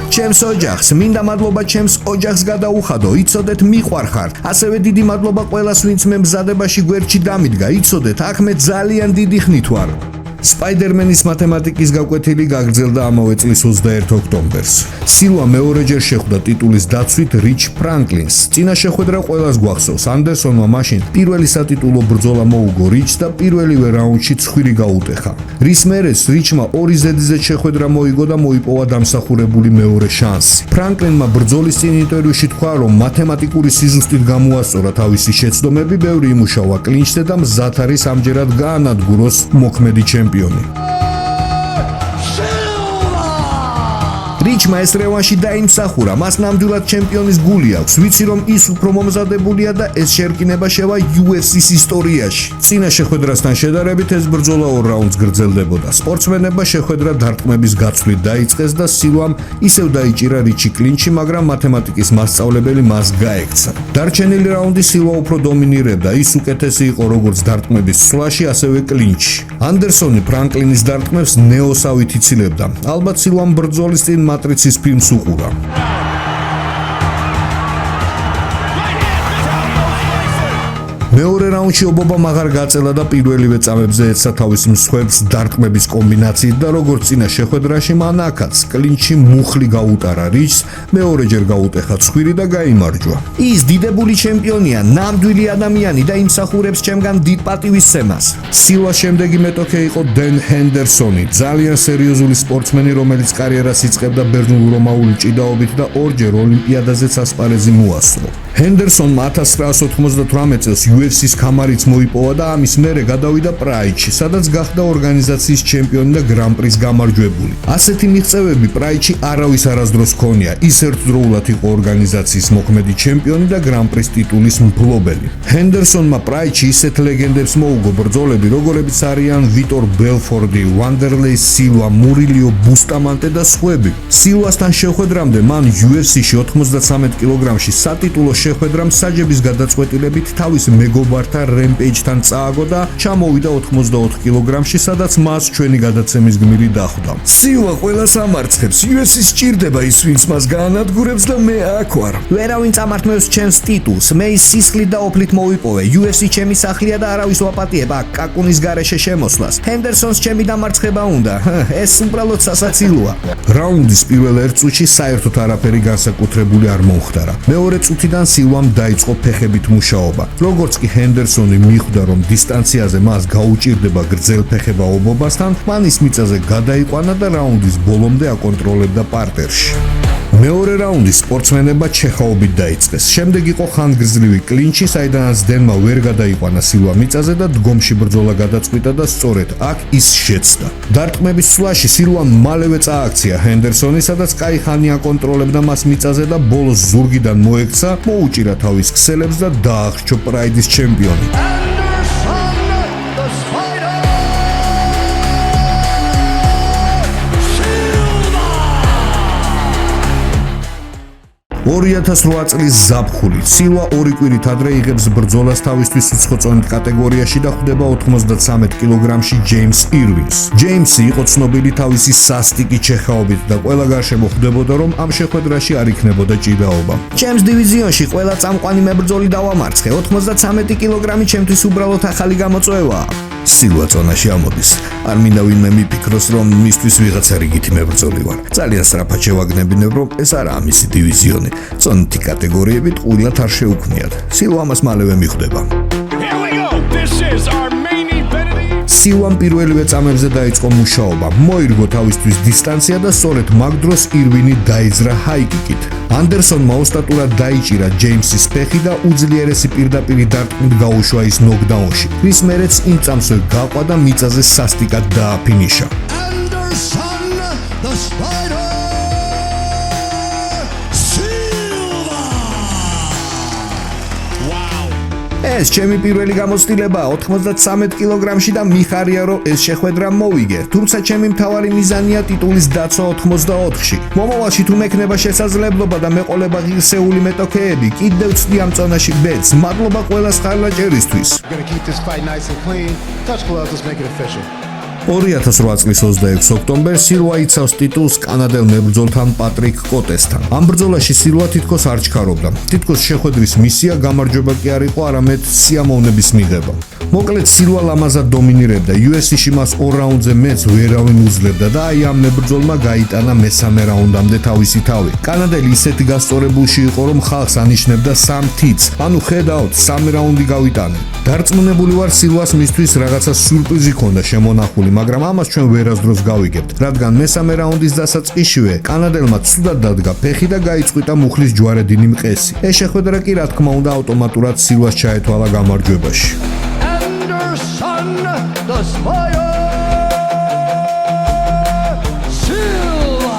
ჩემს ოჯახს, მინდა მადლობა ჩემს ოჯახს გადაუხადო, იცოდეთ მიყვარხართ. ასევე დიდი მადლობა ყველას, ვინც მე მზადებაში გვერდში დამიდგა. იცოდეთ, აქ მე ძალიან დიდი ხნით ვარ. სპაიდერმენის მათემატიკის გაკვეთილი გაგრძელდა ამავე წლის 21 ოქტომბერს. სილვა მეორეჯერ შეხვდა ტიტულის დაცვით რიჩ ფრანკლინს. წინა შეხვედრა ყველას გვახსოვს. ანდერსონმა მაშინ პირველი სატიტულო ბრძოლა მოუგო რიჩს და პირველივე რაუნდში ცხვირი გაუტეხა. რის მერეც რიჩმა 2 ზედიზედ შეხვედრა მოიგო და მოიპოვა დამსახურებული მეორე შანსი. ფრანკლინმა ბრძოლის წინ ინტერვიუში თქვა, რომ მათემატიკური სიზუსტით გამოასწორა თავისი შეცდომები, ბევრი იმუშავა კლინჩზე და მზად არის ამჯერად გაანადგუროს მოქმედი ჩემპიონი. რიჩმა ეს რევანში დაიმსახურა, მას ნამდვილად ჩემპიონის გული აქვს. ვიცი რომ ის უფრო მომზადებულია და ეს შერკინება შევა UFC-ის ისტორიაში. წინა შეხვედრასთან შედარებით ეს ბრძოლა 2 რაუნდს გრძელდებოდა. სპორტსმენებმა შეხვედრა დარტყმების გაცვლით დაიწყეს და სილვამ ისევ დაიჭირა რიჩი კლინჩი, მაგრამ მათემატიკის მასწავლებელი მას გაექცა. დარჩენილი რაუნდი სილვა უფრო დომინირებდა, ის უკეთესი იყო როგორც დარტყმების ცვლაში, ასევე კლინჩში. ანდერსონი ფრანკლინის დარტყმებს ნეოსავით იცილებდა. ალბათ სილვამ ბრძოლის წინ მატრიცის ფილმს უყურა. მეორე რაუნდში ობობამ აღარ გაწელა და პირველივე წამებზე ეცა თავის მსხვერპლს დარტყმების კომბინაციით და როგორც წინა შეხვედრაში მან აქაც კლინჩი მუხლი გაუტარა რიჩს, მეორეჯერ გაუტეხა ცხვირი და გაიმარჯვა. ის დიდებული ჩემპიონია, ნამდვილი ადამიანი და იმსახურებს ჩემგან დიდ პატივისცემას. სილვას შემდეგი მეტოქე იყო დენ ჰენდერსონი, ძალიან სერიოზული სპორტსმენი, რომელიც კარიერას იწყებდა ბერძნულ-რომაული ჭიდაობით და 2ჯერ ოლიმპიადაზეც ასპარეზი მოასწრო. ჰენდერსონმა 1998 წელს UFC-ის ხამარიც მოიპოვა და ამის მერე გადავიდა პრაიდში, სადაც გახდა ორგანიზაციის ჩემპიონი და გრან-პრის გამარჯვებული. ასეთი მიღწევები პრაიდში არავის არასდროს ჰქონია. ის ერთდროულად იყო ორგანიზაციის მოქმედი ჩემპიონი და გრან-პრის ტიტულის მფლობელი. ჰენდერსონმა პრაიდში ისეთ ლეგენდებს მოუგო ბრძოლები, როგორებიც არიან ვიტორ ბელფორდი, ვანდერლეი სილვა, მურილიო ბუსტამანტე და სხვები. სილვასთან შეხვედრამდე მან UFC-ში 93 კილოგრამში სატიტულო შეხვედრამ საჯების გადაწყვეტილებით თავის მეგობართა რემპეიჯთან წააგო და ჩამოვიდა 84 კილოგრამში, სადაც მას ჩვენი გადაცემის გმირი დახვდა. სილვა ყველას ამარცხებს, UFC-ს სჭირდება ის, ვინც მას გაანადგურებს და მე აქ ვარ. ვერავინ წამართმევს ჩემს ტიტულს, მე ის სისხლით და ოფლით მოვიპოვე. UFC ჩემი სახლია და არავის ვაპატიებ აქ კაკუნის გარეშე შემოსვლას. ჰენდერსონს ჩემი დამარცხება უნდა. ეს უბრალოდ სასაცილოა. რაუნდის პირველ 1 წუთში საერთოდ არაფერი განსაკუთრებული არ მომხდარა. მეორე წუთიდან სილვამ დაიწყო ფეხებით მუშაობა. როგორც კი ჰენდერსონი მიხვდა, რომ დისტანციაზე მას გაუჭირდება გრძელ ფეხება ობობასთან, მან ის მიწაზე გადაიყვანა და რაუნდის ბოლომდე აკონტროლებდა პარტერში. მეორე რაუნდი სპორტსმენებმა ჩეხაობით დაიწყეს. შემდეგ იყო ხანგრძლივი კლინჩი, საიდანაც დენმა ვერ გადაიყვანა სილვა მიწაზე და დგომში ბრძოლა გადაწყვიტა და სწორედ აქ ის შეცდა. დარტყმების სვლაში სილვამ მალევე წააქცია ჰენდერსონი, სადაც კაი ხანი აკონტროლებდა მას მიწაზე და ბოლოს ზურგიდან მოექცა, მოუჭირა თავის ქსელებს და დაახრჩო პრაიდის ჩემპიონი. Anderson, the Spider. 2008 წლის ზაფხულით სილვა 2 კვირით ადრე იღებს ბრძოლას თავისთვის უცხოწონით კატეგორიაში და ხვდება 93 კილოგრამში ჯეიმს ირვინს. ჯეიმსი იყო ცნობილი თავისი სასტიკი ჩეხაობით და ყველა გარშემო ხვდებოდა, რომ ამ შეხვედრაში არ იქნებოდა ჭიდაობა. ჩემს დივიზიონში ყველა წამყვანი მებრძოლი დავამარცხე, 93 კილოგრამი ჩემთვის უბრალოდ ახალი გამოწვევაა. სილვა წონაში ამოდის. არ მინდა ვინმე მიფიქროს, რომ მისთვის ვიღაცა რიგითი მებრძოლი ვარ. ძალიან სწრაფად შევაგნებინებ, რომ ეს არაა მისი დივიზიონი. წონითი კატეგორიებით ყვილად არ შეუქმნიათ. სილვა ამას მალევე მიხვდება. სილვამ პირველივე წამებზე დაიწყო მუშაობა, მოირგო თავისთვის დისტანცია და სწორედ მაგ დროს ირვინი დაიძრა ჰაი-კიკით. ანდერსონმა ოსტატურად დაიჭირა ჯეიმსის ფეხი და უძლიერესი პირდაპირი დარტყმით გაუშვა ის ნოკდაუნში, რის მერეც იმ წამსვე გაყვა და მიწაზე სასტიკად დააფინიშა. Anderson, the Spider Silva. ეს ჩემი პირველი გამოცდილებაა 93 კილოგრამში და მიხარია რომ ეს შეხვედრა მოვიგე, თუმცა ჩემი მთავარი მიზანია ტიტულის დაცვა 84-ში. მომავალში თუ მექნება შესაძლებლობა და მეყოლება ღირსეული მეტოქეები, კიდევ ვწვდი ამ წონაში ბედს. მადლობა ყველას ხარლაჭერისთვის. We're gonna keep this fight nice and clean. Touch gloves, let's make it official. 2008 წლის 26 ოქტომბერს სილვა იცავს ტიტულს კანადელ მებრძოლთან პატრიკ კოტესთან. ამ ბრძოლაში სილვა თითქოს არ ჩქარობდა. თითქოს შეხვედრის მისია გამარჯვება კი არ იყო, არამედ სიამოვნების მიღება. მოკლედ სილვა ლამაზად დომინირებდა. UFC-ში მას 2 რაუნდზე მეც ვერავინ უძლებდა და აი ამ მებრძოლმა გაიტანა მესამე რაუნდამდე თავისი თავი. კანადელი ისეთი გასწორებულში იყო, რომ ხალხს ანიშნებდა 3 თითს. ანუ ხედავთ, 3 რაუნდი გავიტანე. დარწმუნებული ვარ სილვას მისთვის რაღაცა სიურპრიზი ქონდა შემონახული, მაგრამ ამას ჩვენ ვერასდროს გავიგებთ, რადგან მესამე რაუნდის დასაწყისშივე კანადელმა ცუდად დადგა ფეხი და გაიწყვიტა მუხლის ჯვარედინი მყესი. ეს შეხვედრა კი რა თქმა უნდა ავტომატურად სილვას ჩაეთვალა გამარჯვებაში. Anderson, the Spider Silva.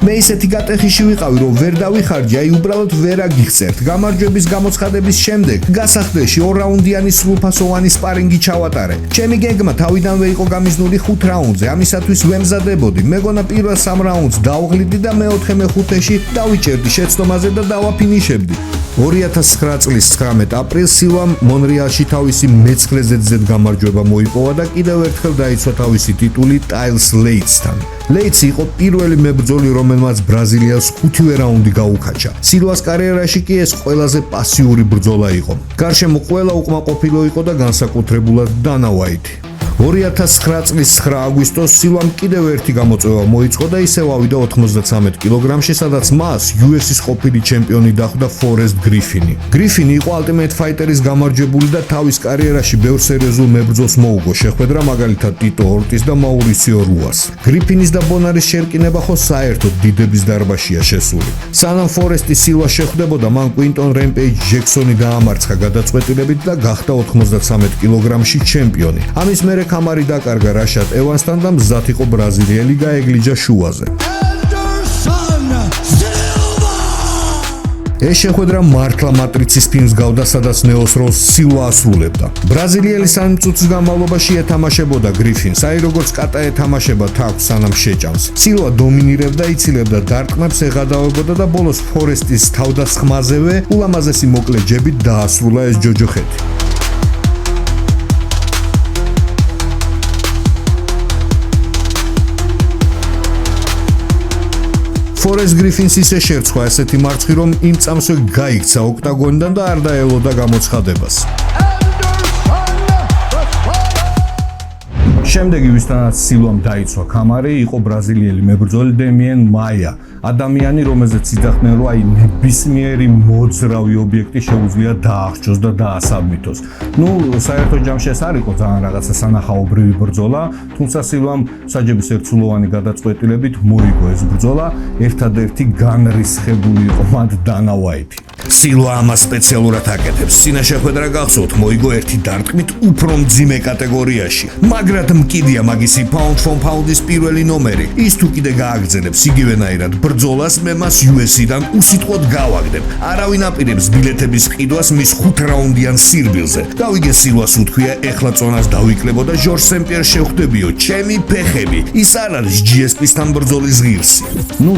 მე ისეთი გატეხიში ვიყავი, რომ ვერ დავიხარჯე, აი უბრალოდ ვერ აგიხსერთ. გამარჯვების გამოცხადების შემდეგ გასახდეში 2 რაუნდიანი სრულფასოვანი სპარინგი ჩავატარე. ჩემი გეგმა თავიდანვე იყო გამიზნული 5 რაუნდზე, ამისათვის ვემზადებოდი. მეგონა პირველ 3 რაუნდს დავღლიდი და მეოთხე მეხუთეში დავიჭერდი შეცდომაზე და დავაფინიშებდი. 2009 წლის 19 აპრილს სილვამ მონრეალში თავისი მე-9 ზედზედ გამარჯვება მოიპოვა და კიდევ ერთხელ დაიცვა თავისი ტიტული ტაილს ლეიტსთან. ლეიტსი იყო პირველი მებრძოლი, რომელმაც ბრაზილიას 5 რაუნდი გაუკაჩა. სილვას კარიერაში კი ეს ყველაზე პასიური ბრძოლა იყო. გარშემო ყველა უკმაყოფილო იყო და განსაკუთრებულად დანა ვაიტი. 2009 წლის 9 აგვისტოს სილვამ კიდევ ერთი გამოწვევა მოიწყო და ისევ ავიდა 93 კილოგრამში, სადაც მას UFC-ის ყოფილი ჩემპიონი დახვდა ფორესტ გრიფინი. გრიფინი იყო Ultimate Fighter-ის გამარჯვებული და თავის კარიერაში ბევრ სერიოზულ მებრძოლს მოუგო შეხვედრა, მაგალითად ტიტო ორტის და მაურიციო რუას. გრიფინის და ბონარის შერკინება ხო საერთოდ დიდების დარბაზშია შესული. სანამ ფორესტი სილვას შეხვდებოდა, მან კვინტონ რემპეიჯ ჯექსონი დაამარცხა გადაწყვეტილებით და გახდა 93 კილოგრამში ჩემპიონი. ამის მერე კამარი დაკარგა რაშად ევანსთან და მზად იყო ბრაზილიელი გაეგლიჯა შუაზე. Anderson Silva. ეს შეხვედრა მართლა მატრიცის ფილმს გავდა, სადაც ნეოს როლს სილვა ასრულებდა. ბრაზილიელი 3 წუთის განმავლობაში ეთამაშებოდა გრიფინს, აი როგორც კატა ეთამაშება თავს სანამ შეჭამს. სილვა დომინირებდა, იცილებდა დარტყმებს, ეღადავებოდა და ბოლოს ფორესტის თავდასხმაზევე ულამაზესი მოკლე ჯებით დაასრულა ეს ჯოჯოხეთი. ფორესტ გრიფინს ისე შერცხვა ესეთი მარცხი, რომ იმ წამსვე გაიქცა ოქტაგონიდან და არ დაელოდა გამოცხადებას. შემდეგი ვისთანაც სილვამ დაიცვა კამარი, იყო ბრაზილიელი მებრძოლი დემიენ მაია. ადამიანი, რომელზეც იძახდნენ, რომ აი ნებისმიერი მოძრავი ობიექტი შეუძლია დაახშოს და დაასაბმითოს. საერთო ჯამში ეს არ იყო ძალიან რაღაცა სანახაობრივი ბრძოლა, თუმცა სილვამ საჯების ერთსულოვანი გადაწყვეტილებით მოიგო ეს ბრძოლა, ერთადერთი განრისხებული იყო მათ დანა ვაიტი. სილვა ამას სპეციალურად აკეთებს. წინა შეხვედრა გახსოვთ, მოიგო ერთი დარტყმით უფრო მძიმე კატეგორიაში. მაგრად მკიდია მაგისი pound for pound-ის პირველი ნომერი. ის თუ კიდე გააგრძელებს იგივენაირად ბრძოლას, მე მას UFC-დან უსიტყვოდ გავაგდებ. არავინ აპირებს ბილეთების ყიდვას მის 5 რაუნდიან სირბილზე. გავიგე სილვას უთქვია, ეხლა წონას დავიკლებო და ჟორჟ სენ-პიერ შევხვდებიო, ჩემი ფეხები. ის არ არის GSP-სთან ბრძოლის ღირსი.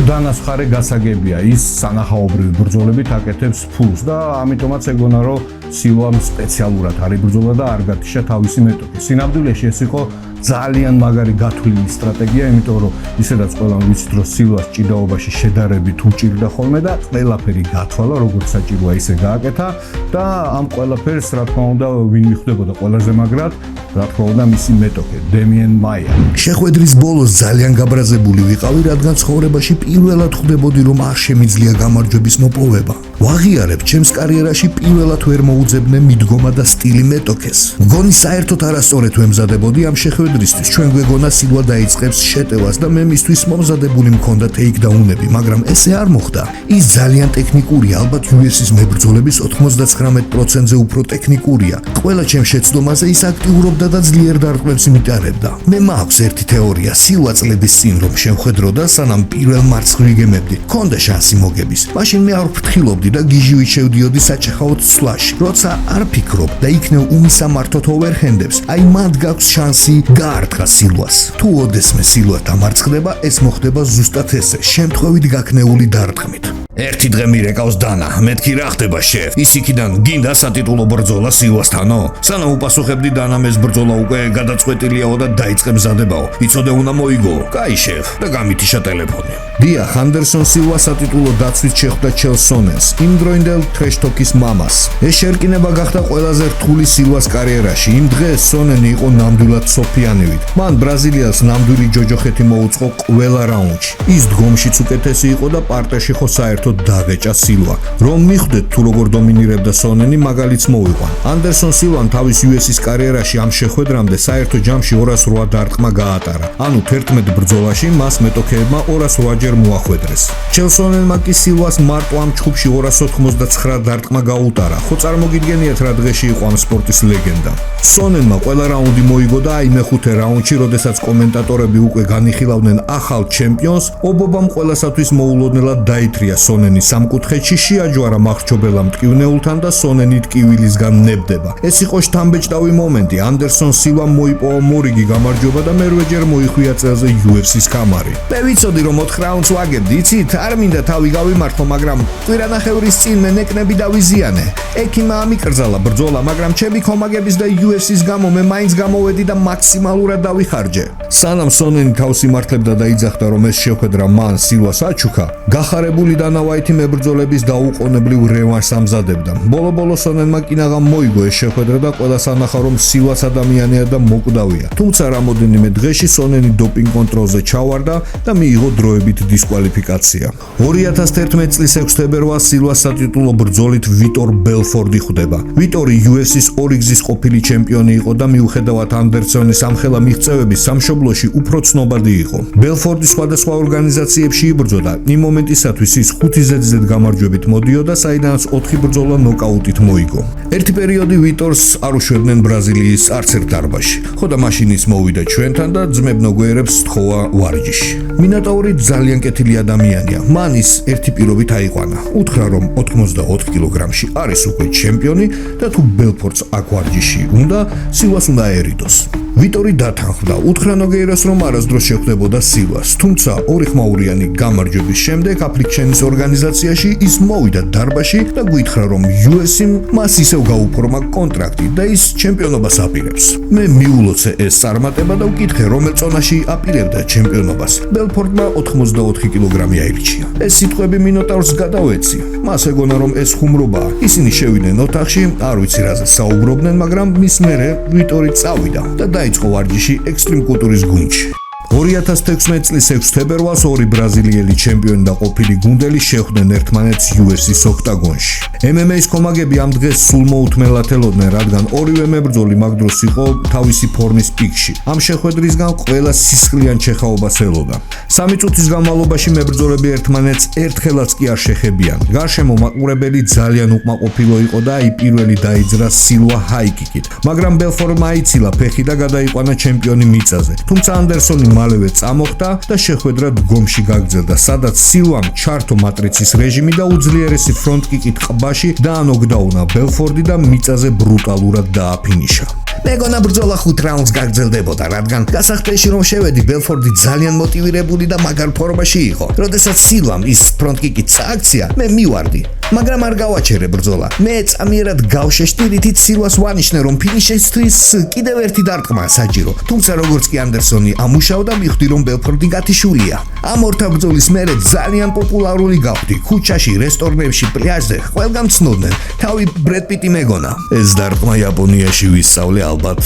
დანას მხარე გასაგებია, ის სანახაობრივი ბრძოლებით აკეთებს ფულს და ამიტომაც ეგონა, რომ სილვამ სპეციალურად არის ბრძოლა და არ გათიშა თავისი მეტოქი. სინამდვილეში ეს იყო ძალიან მაგარი გათვლილი სტრატეგია, იმიტომ რომ ისედაც ყველამ ვიცით, რომ სილვას ჭიდაობაში შედარებით უჭირდა ხოლმე და ყველაფერი გათვალა, როგორც საჭიროა ისე გააკეთა და ამ ყველაფერს რა თქმა უნდა ვინ მიხვდებოდა ყველაზე მაგრად, რა თქმა უნდა მისი მეტოქე დემიენ მაია. შეხვედრის ბოლოს ძალიან გაბრაზებული ვიყავი, რადგან ცხოვრებაში პირველად ხვდებოდი, რომ არ შემიძლია გამარჯვების მოპოვება. ვაღიარებ ჩემს კარიერაში პირველად ვერ მოუძებნე მიდგომა და სტილი მეტოქეს. მგონი საერთოდ არასწორად ვემზადებოდი ამ შეხვედრისთვის. ჩვენ გვეგონა სილვა დაიწყებს შეტევას და მე მისთვის მომზადებული მქონდა ტეიქდაუნები, მაგრამ ესე არ მოხდა. ის ძალიან ტექნიკურია, ალბათ UFC-ის მებრძოლების 99%-ზე უფრო ტექნიკურია. ყველა ჩემ შეცდომაზე ის აქტიურობდა და ძლიერ დარტყმებს იმიტარებდა. მე მაქვს ერთი თეორია, სილვა წლების წინ რომ შემხედროდა, სანამ პირველ მარტს ვიგემებდი, მქონდა შანსი მოგების. მაშინ მე არ ვფრთხილობდი და გიჟივით შევდიოდი საჩეხაოდ სვლაში. როცა არ ფიქრობ და იქნევ უმისამართოთ ოვერჰენდებს, აი მანდ გაქვს შანსი გაარტყა სილვას. თუ ოდესმე სილვა დამარცხდება, ეს მოხდება ზუსტად ესე, შემთხვევით გაქნეული დარტყმით. ერთი დღე მირეკავს დანა, მეთქი რა ხდება შეფ? ის იქიდან გინდა სატიტულო ბრძოლა სილვასთანო? სანამ უპასუხებდი დანამ ეს ბრძოლა უკვე გადაწყვეტილიაო და დაიწყე მზადებაო. იცოდე უნდა მოიგო. კაი შეფ და გამითიშა ტელეფონი. დიახ, ანდერსონ სილვა სატიტულო დაცვით შეხვდა ჩელ სონენს, იმდროინდელ ტრეშტოკის მამას. ეს შერკინება გახდა ყველაზე რთული სილვას კარიერაში. იმ დღეს სონენი იყო ნამდვილად სოფიანივით. მან ბრაზილიას ნამდვილი ჯოჯოხეთი მოუწყო ყველა რაუნდში. ის დგომშიც უკეთესი იყო და პარტერში ხო საერთოდ დაღეჭა სილვა. რომ მიხვდეთ თუ როგორ დომინირებდა სონენი, მაგალითს მოვიყვან. ანდერსონ სილვამ თავის UFC-ის კარიერაში ამ შეხვედრამდე საერთო ჯამში 208 დარტყმა გაატარა. ანუ 11 ბრძოლაში მას მეტოქეებმა 208 მოახვედრეს. ჩელ სონენმა კი სილვას მარტო ამ ჩხუბში 299 დარტყმა გაუტარა. ხო წარმოგიდგენიათ რა დღეში იყო ამ სპორტის ლეგენდა. სონენმა ყველა რაუნდი მოიგო და აი მეხუთე რაუნდში, როდესაც კომენტატორები უკვე განიხილავდნენ ახალ ჩემპიონს, ობობამ ყველასათვის მოულოდნელად დაითრია სონენი სამკუთხედში, შეაჯვარა მახრჩობელა მტკივნეულთან და სონენი ტკივილისგან ნებდება. ეს იყო შთამბეჭდავი მომენტი. ანდერსონ სილვამ მოიპოვა მორიგი გამარჯვება და მერვეჯერ მოიხვია წელზე UFC-ის კამარი. მე ვიცოდი რომ 4 რაუნდს ვაგებდი, იცით? არ მინდა თავი გავიმართო, მაგრამ კვირანახევრის წინ მე ნეკნები დავიზიანე. ექიმმა ამიკრძალა ბრძოლა, მაგრამ ჩემი კომაგების და UFC-ის გამო მე მაინც გამოვედი და მაქსიმალურად დავიხარჯე. სანამ სონენი თავს იმართლებდა და იძახდა რომ ეს შეხვედრა მან სილვას აჩუქა, გახარებული დანა ვაითი მებრძოლების დაუყოვნებლივ რევანშს ამზადებდა. ბოლო-ბოლო სონენმა კინაღამ მოიგო ეს შეხვედრა და ყველას ანახა რომ სილვას ადამიანია და მოკვდავია. თუმცა რამოდენიმე დღეში სონენი დოპინგ კონტროლზე ჩავარდა და მიიღო დროებით დისკვალიფიკაცია. 2011 წლის 6 თებერვალს სილვას სატიტულო ბრძოლით ვიტორ ბელფორდი ხვდება. ვიტორი UFC-ის 2 გზის ყოფილი ჩემპიონი იყო და მიუხედავად ანდერსონის ამხელა მიღწევების სამშობლოში უფრო ცნობადი იყო. ბელფორდი სხვადასხვა ორგანიზაციებში იბრძოდა. იმ მომენტისათვის ის 5 ზედზედ გამარჯვებით მოდიოდა, საიდანაც 4 ბრძოლა ნოკაუტით მოიგო. ერთი პერიოდი ვიტორს არ უშვებდნენ ბრაზილიის არც ერთ დარბაზში. ხო და მაშინ ის მოვიდა ჩვენთან და ძმებნოგოერებს სთხოვა ვარჯიში. მინატაური ძალიან კეთილი ადამიანია. მან ის ერთი პირობით აიყვანა. უთხრა რომ 84 კილოგრამში არის უკვე ჩემპიონი და თუ ბელფორდს აქ ვარჯიში უნდა, სილვას უნდა აერიდოს. ვიტორი დათანხმდა. უთხრა ნოგეირას რომ არასდროს შეხვდებოდა სილვას. თუმცა 2 ხმაურიანი გამარჯვების შემდეგ აფრიკჩენის ორგანიზაციაში ის მოვიდა დარბაზში და გითხრა რომ UFC-მ მას ისევ გაუფორმა კონტრაქტი და ის ჩემპიონობას აპირებს. მე მიულოცე ეს წარმატება და ვკითხე რომელ წონაში აპირებდა ჩემპიონობას. ბელფორდმა 84 კილოგრამი აირჩია. ეს სიტყვები მინოტავრს გადავეცი. მას ეგონა რომ ეს ხუმრობაა. ისინი შევიდნენ ოთახში, არ ვიცი რაზე საუბრობდნენ, მაგრამ მის მერე ვიტორი წავიდა და დაიწყო ვარჯიში ექსტრიმ კულტურის გუნდში. 2016 წლის 6 თებერვალს 2 ბრაზილიელი ჩემპიონი და ყოფილი გუნდელი შეხვდნენ ერთმანეთს UFC-ის ოქტაგონში. MMA-ის კომაგები ამ დღეს სულ მოუთმელათელოდნენ, რადგან ორივე მებრძოლი მაგ დროს იყო თავისი ფორმის პიკში. ამ შეხვედრისგან ყველა სისხლიან ჩეხაობას ელოდა. 3 წუთის განმავლობაში მებრძოლები ერთმანეთს ერთხელაც კი არ შეხებიან. გარშემო მაყურებელი ძალიან უკმაყოფილო იყო და აი პირველი დაიძრა სილვა ჰაიკიკით, მაგრამ ბელფორდმა აიცილა ფეხი და გადაიყვანა ჩემპიონი მიწაზე. თუმცა ანდერსონი მალევე წამოხდა და შეხვედრა დგომში გაგრძელდა, სადაც სილვამ ჩართო მატრიცის რეჟიმი და უძლიერესი ფრონტკიკით ყბაში დაანოკდაუნა ბელფორდი და მიწაზე ბრუტალურად დააფინიშა. მეგონა ბრძოლა 5 რაუნდს გაგრძელდებოდა, რადგან გასახდეში რომ შევედი, ბელფორდი ძალიან მოტივირებული და მაგარ ფორმაში იყო. როდესაც სილვამ ის ფრონტკიკით წააქცია, მე მივარდი, მაგრამ არ გავაჩერე ბრძოლა. მე წამიერად გავშეშდი, რითიც სილვას ვანიშნე რომ ფინიშისთვის კიდევ ერთი დარტყმაა საჭირო. თუმცა როგორც კი ანდერსონი ამუშავდა, მივხვდი რომ ბელფორდი გათიშულია. ამ ორთა ბრძოლის მერე ძალიან პოპულარული გავხდი. ქუჩაში, რესტორნებში, პლაჟზე ყველგან ცნობდნენ. თავი ბრედ პიტი მეგონა. ეს დარტყმა იაპონიაში ვისწავლე ალბათ